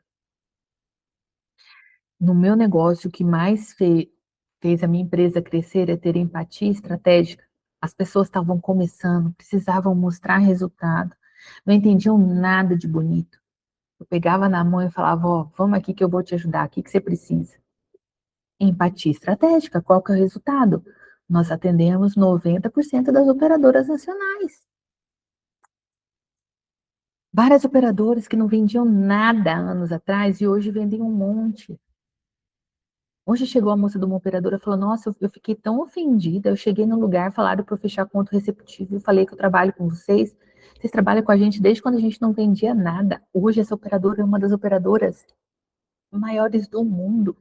No meu negócio, o que mais fez a minha empresa crescer é ter empatia estratégica. As pessoas estavam começando, precisavam mostrar resultado, não entendiam nada de bonito. Eu pegava na mão e falava: ó, vamos aqui que eu vou te ajudar, o que que você precisa? Empatia estratégica, qual que é o resultado? Nós atendemos 90% das operadoras nacionais. Várias operadoras que não vendiam nada anos atrás e hoje vendem um monte. Hoje chegou a moça de uma operadora e falou: nossa, eu fiquei tão ofendida. Eu cheguei no lugar, falaram para eu fechar conta receptivo. Eu falei que eu trabalho com vocês. Vocês trabalham com a gente desde quando a gente não vendia nada. Hoje essa operadora é uma das operadoras maiores do mundo.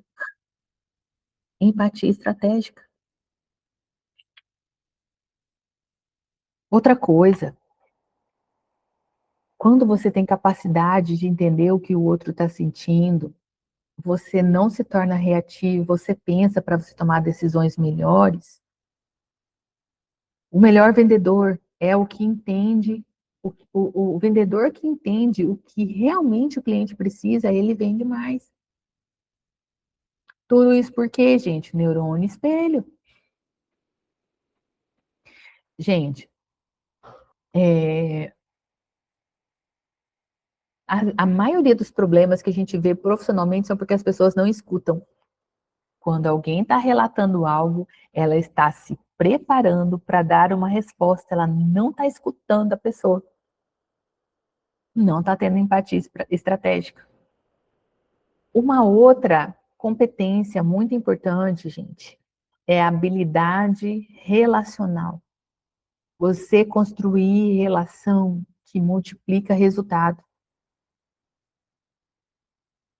Empatia estratégica. Outra coisa, quando você tem capacidade de entender o que o outro está sentindo, você não se torna reativo, você pensa para você tomar decisões melhores. O melhor vendedor é o que entende, o vendedor que entende o que realmente o cliente precisa, ele vende mais. Tudo isso por quê, gente? Neurônio espelho. Gente, é, a maioria dos problemas que a gente vê profissionalmente são porque as pessoas não escutam. Quando alguém está relatando algo, ela está se preparando para dar uma resposta, ela não está escutando a pessoa, não está tendo empatia estratégica. Uma outra competência muito importante, gente, é a habilidade relacional. Você construir relação que multiplica resultado.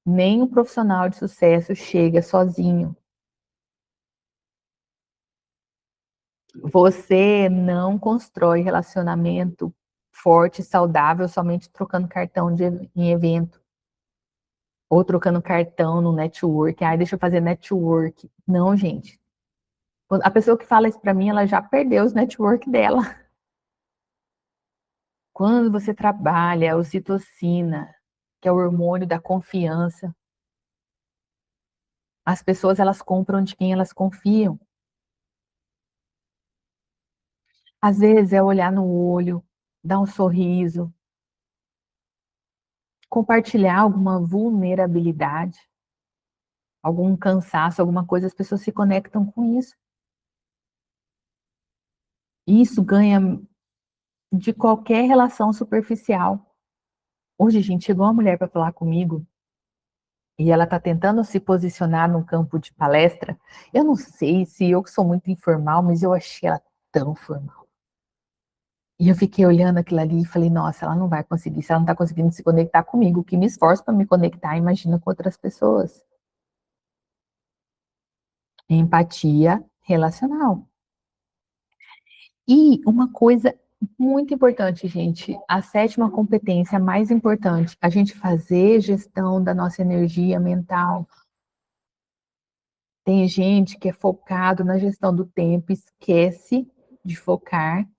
Nem um profissional de sucesso chega sozinho. Você não constrói relacionamento forte, saudável, somente trocando cartão em evento. Ou trocando cartão no network. Ai, deixa eu fazer network. Não, gente. A pessoa que fala isso para mim, ela já perdeu os network dela. Quando você trabalha a ocitocina, que é o hormônio da confiança, as pessoas elas compram de quem elas confiam. Às vezes é olhar no olho, dar um sorriso, compartilhar alguma vulnerabilidade. algum cansaço, alguma coisa, as pessoas se conectam com isso. Isso ganha de qualquer relação superficial. Hoje, gente, chegou uma mulher para falar comigo e ela está tentando se posicionar no campo de palestra. Eu não sei se eu que sou muito informal, mas eu achei ela tão formal. E eu fiquei olhando aquilo ali e falei, nossa, ela não vai conseguir, se ela não está conseguindo se conectar comigo, que me esforço para me conectar, imagina com outras pessoas. Empatia relacional. E uma coisa muito importante, gente, a sétima competência mais importante, a gente fazer gestão da nossa energia mental. Tem gente que é focado na gestão do tempo, esquece de focar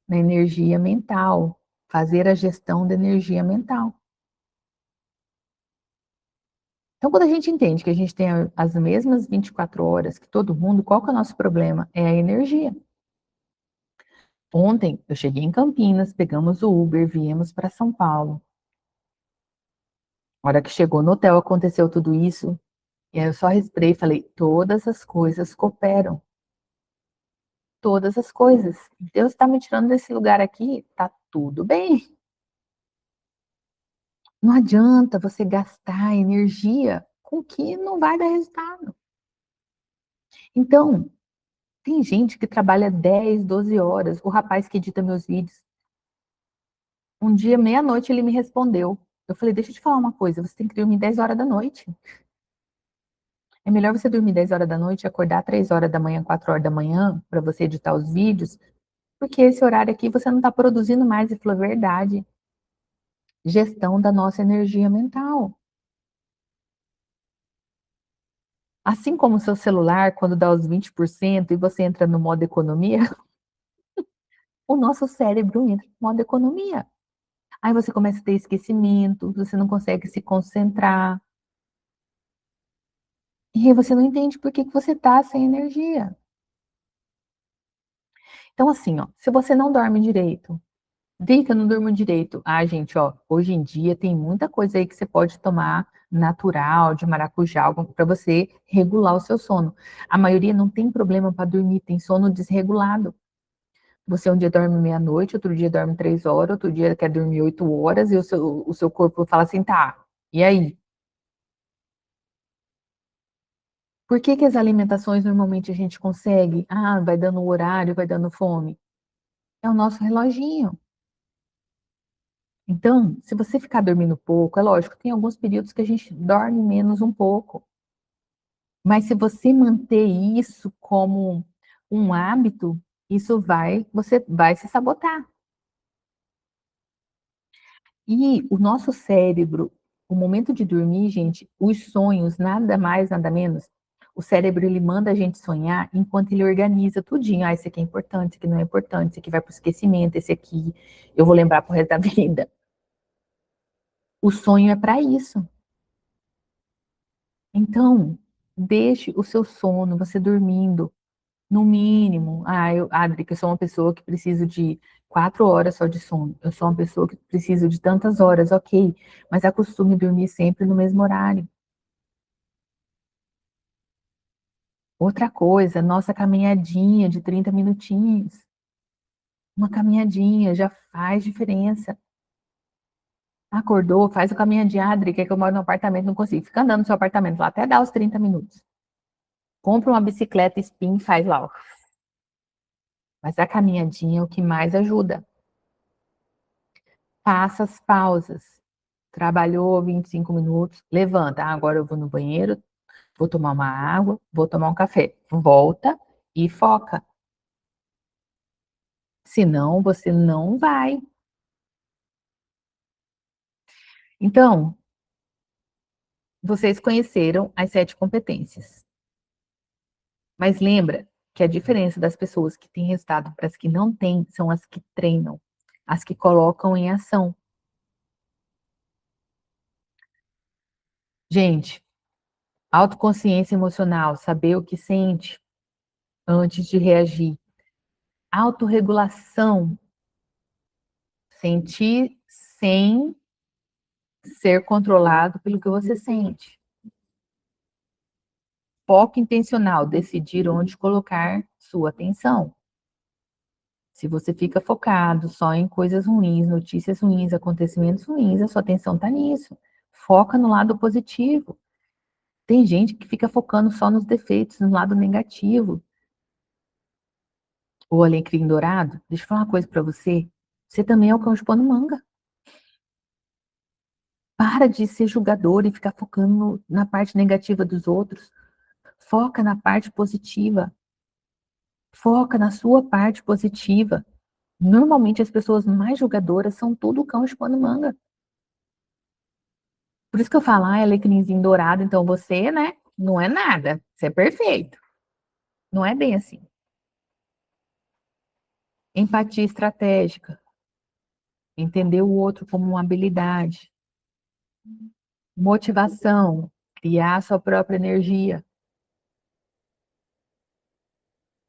na energia mental, fazer a gestão da energia mental. Então, quando a gente entende que a gente tem as mesmas 24 horas que todo mundo, qual que é o nosso problema? É a energia. Ontem eu cheguei em Campinas, pegamos o Uber, viemos para São Paulo. A hora que chegou no hotel aconteceu tudo isso, e aí eu só respirei e falei, todas as coisas cooperam. Todas as coisas. Deus está me tirando desse lugar aqui, tá tudo bem. Não adianta você gastar energia com o que não vai dar resultado. Então, tem gente que trabalha 10, 12 horas. O rapaz que edita meus vídeos, um dia, meia-noite, ele me respondeu. Eu falei, deixa eu te falar uma coisa, você tem que dormir 10 horas da noite. É melhor você dormir 10 horas da noite e acordar 3 horas da manhã, 4 horas da manhã, para você editar os vídeos, porque esse horário aqui você não está produzindo mais. E falou, verdade. Gestão da nossa energia mental. Assim como o seu celular, quando dá os 20% e você entra no modo economia, o nosso cérebro entra no modo economia. Aí você começa a ter esquecimento, você não consegue se concentrar. E aí você não entende por que você está sem energia. Então, assim, ó, se você não dorme direito, dica, não durmo direito. Ah, gente, ó, hoje em dia tem muita coisa aí que você pode tomar natural, de maracujá, para você regular o seu sono. A maioria não tem problema para dormir, tem sono desregulado. Você um dia dorme meia-noite, outro dia dorme 3 horas, outro dia quer dormir 8 horas, e o seu corpo fala assim, tá, e aí? Por que que as alimentações normalmente a gente consegue? Ah, vai dando horário, vai dando fome. É o nosso reloginho. Então, se você ficar dormindo pouco, é lógico, tem alguns períodos que a gente dorme menos um pouco. Mas se você manter isso como um hábito, você vai se sabotar. E o nosso cérebro, o momento de dormir, gente, os sonhos, nada mais, nada menos. O cérebro, ele manda a gente sonhar enquanto ele organiza tudinho. Ah, esse aqui é importante, esse aqui não é importante, esse aqui vai para o esquecimento, esse aqui eu vou lembrar pro resto da vida. O sonho é para isso. Então, deixe o seu sono, você dormindo, no mínimo. Ah, Adri, que eu sou uma pessoa que preciso de 4 horas só de sono. Eu sou uma pessoa que preciso de tantas horas, ok. Mas acostume dormir sempre no mesmo horário. Outra coisa, nossa caminhadinha de 30 minutinhos. Uma caminhadinha já faz diferença. Acordou, faz a caminhadinha. Adri, que é que eu moro no apartamento, não consigo. Fica andando no seu apartamento lá até dar os 30 minutos. Compra uma bicicleta spin e faz lá, ó. Mas a caminhadinha é o que mais ajuda. Faça as pausas. Trabalhou 25 minutos, levanta. Ah, agora eu vou no banheiro, vou tomar uma água, vou tomar um café. Volta e foca. Senão você não vai. Então, vocês conheceram as 7 competências. Mas lembra que a diferença das pessoas que têm resultado para as que não têm são as que treinam, as que colocam em ação. Gente, autoconsciência emocional, saber o que sente antes de reagir. Autorregulação, sentir sem ser controlado pelo que você sente. Foco intencional, decidir onde colocar sua atenção. Se você fica focado só em coisas ruins, notícias ruins, acontecimentos ruins, a sua atenção está nisso. Foca no lado positivo. Tem gente que fica focando só nos defeitos, no lado negativo. O alecrim dourado, deixa eu falar uma coisa para você. Você também é o cão chupando manga. Para de ser julgador e ficar focando na parte negativa dos outros. Foca na parte positiva. Foca na sua parte positiva. Normalmente as pessoas mais julgadoras são tudo cão chupando manga. Por isso que eu falo, é alecrimzinho dourado, então você, né, não é nada. Você é perfeito. Não é bem assim. Empatia estratégica. Entender o outro como uma habilidade. Motivação. Criar a sua própria energia.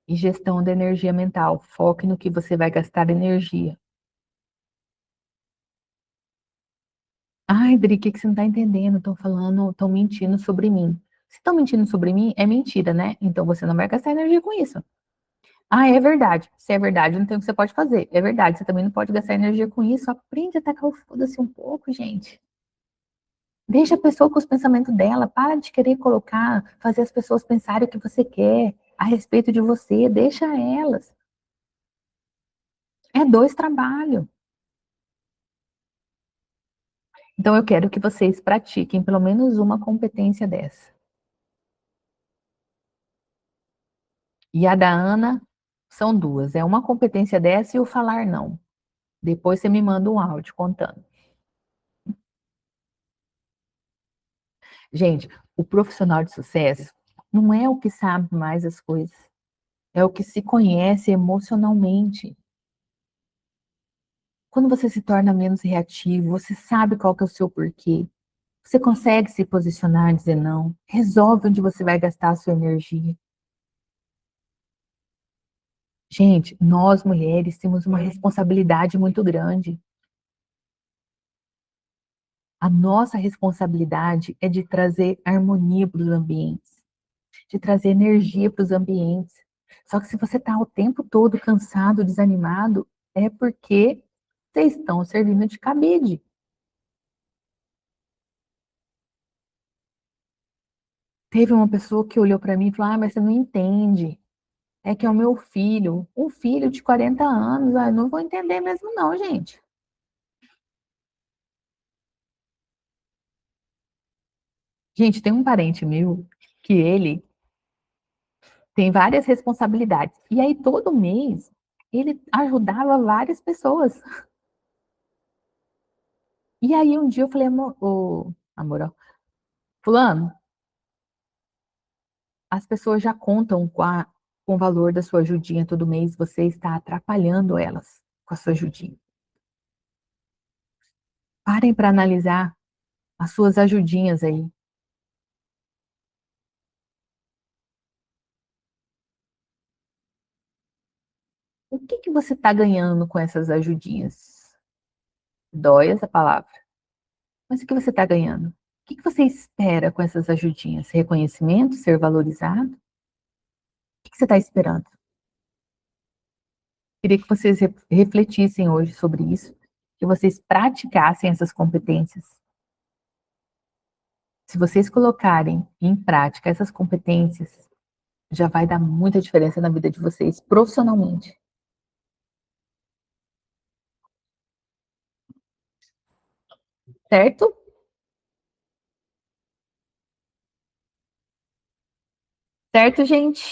E gestão da energia mental. Foque no que você vai gastar energia. Ai, Dri, o que você não está entendendo? Estão falando, estão mentindo sobre mim. Se estão mentindo sobre mim, é mentira, né? Então você não vai gastar energia com isso. Ah, é verdade. Se é verdade, não tem o que você pode fazer. É verdade, você também não pode gastar energia com isso. Aprende a tacar o foda-se um pouco, gente. Deixa a pessoa com os pensamentos dela. Para de querer colocar, fazer as pessoas pensarem o que você quer a respeito de você. Deixa elas. É dois trabalhos. Então eu quero que vocês pratiquem pelo menos uma competência dessa. E a da Ana são duas. É uma competência dessa e o falar não. Depois você me manda um áudio contando. Gente, o profissional de sucesso não é o que sabe mais as coisas, é o que se conhece emocionalmente. Quando você se torna menos reativo, você sabe qual que é o seu porquê. Você consegue se posicionar, dizer não, resolve onde você vai gastar a sua energia. Gente, nós mulheres temos uma responsabilidade muito grande. A nossa responsabilidade é de trazer harmonia para os ambientes, de trazer energia para os ambientes. Só que se você está o tempo todo cansado, desanimado, é porque vocês estão servindo de cabide. Teve uma pessoa que olhou para mim e falou: Ah, mas você não entende. É que é o meu filho, um filho de 40 anos. Ah, eu não vou entender mesmo, não, gente. Gente, tem um parente meu que ele tem várias responsabilidades. E aí, todo mês, ele ajudava várias pessoas. E aí, um dia eu falei, amor, ó, fulano, as pessoas já contam com o valor da sua ajudinha todo mês, você está atrapalhando elas com a sua ajudinha. Parem para analisar as suas ajudinhas aí. O que que você está ganhando com essas ajudinhas? Dói essa palavra. Mas o que você está ganhando? O que que você espera com essas ajudinhas? Reconhecimento? Ser valorizado? O que que você está esperando? Queria que vocês refletissem hoje sobre isso, que vocês praticassem essas competências. Se vocês colocarem em prática essas competências, já vai dar muita diferença na vida de vocês profissionalmente. Certo? Certo, gente?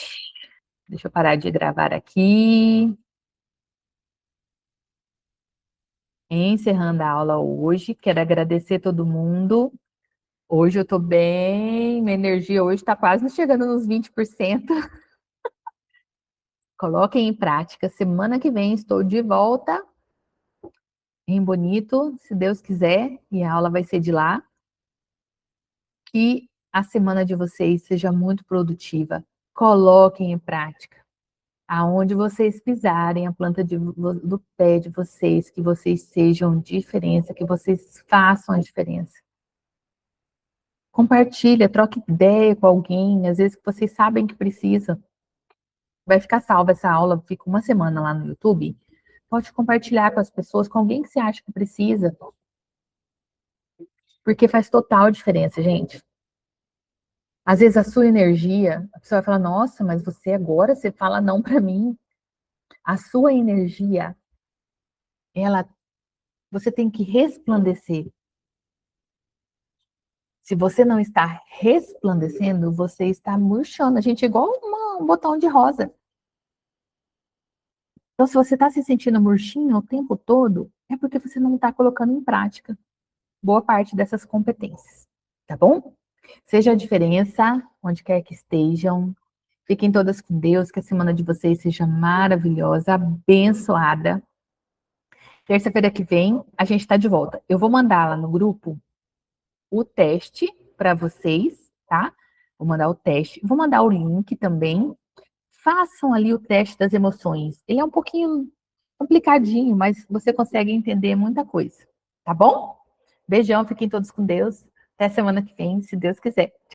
Deixa eu parar de gravar aqui. Encerrando a aula hoje, quero agradecer todo mundo. Hoje eu tô bem, minha energia hoje está quase chegando nos 20%. Coloquem em prática. Semana que vem estou de volta em Bonito, se Deus quiser, e a aula vai ser de lá. Que a semana de vocês seja muito produtiva. Coloquem em prática. Aonde vocês pisarem a planta do pé de vocês, que vocês sejam diferença, que vocês façam a diferença. Compartilha, troca ideia com alguém, às vezes que vocês sabem que precisa. Vai ficar salva essa aula, fica uma semana lá no YouTube. Pode compartilhar com as pessoas, com alguém que você acha que precisa. Porque faz total diferença, gente. Às vezes a sua energia, a pessoa vai falar, nossa, mas você agora, você fala não para mim. A sua energia, ela, você tem que resplandecer. Se você não está resplandecendo, você está murchando. A gente é igual um botão de rosa. Então, se você está se sentindo murchinho o tempo todo, é porque você não está colocando em prática boa parte dessas competências, tá bom? Seja a diferença, onde quer que estejam. Fiquem todas com Deus, que a semana de vocês seja maravilhosa, abençoada. Terça-feira que vem, a gente está de volta. Eu vou mandar lá no grupo o teste para vocês, tá? Vou mandar o teste. Vou mandar o link também. Façam ali o teste das emoções. Ele é um pouquinho complicadinho, mas você consegue entender muita coisa, tá bom? Beijão, fiquem todos com Deus. Até semana que vem, se Deus quiser.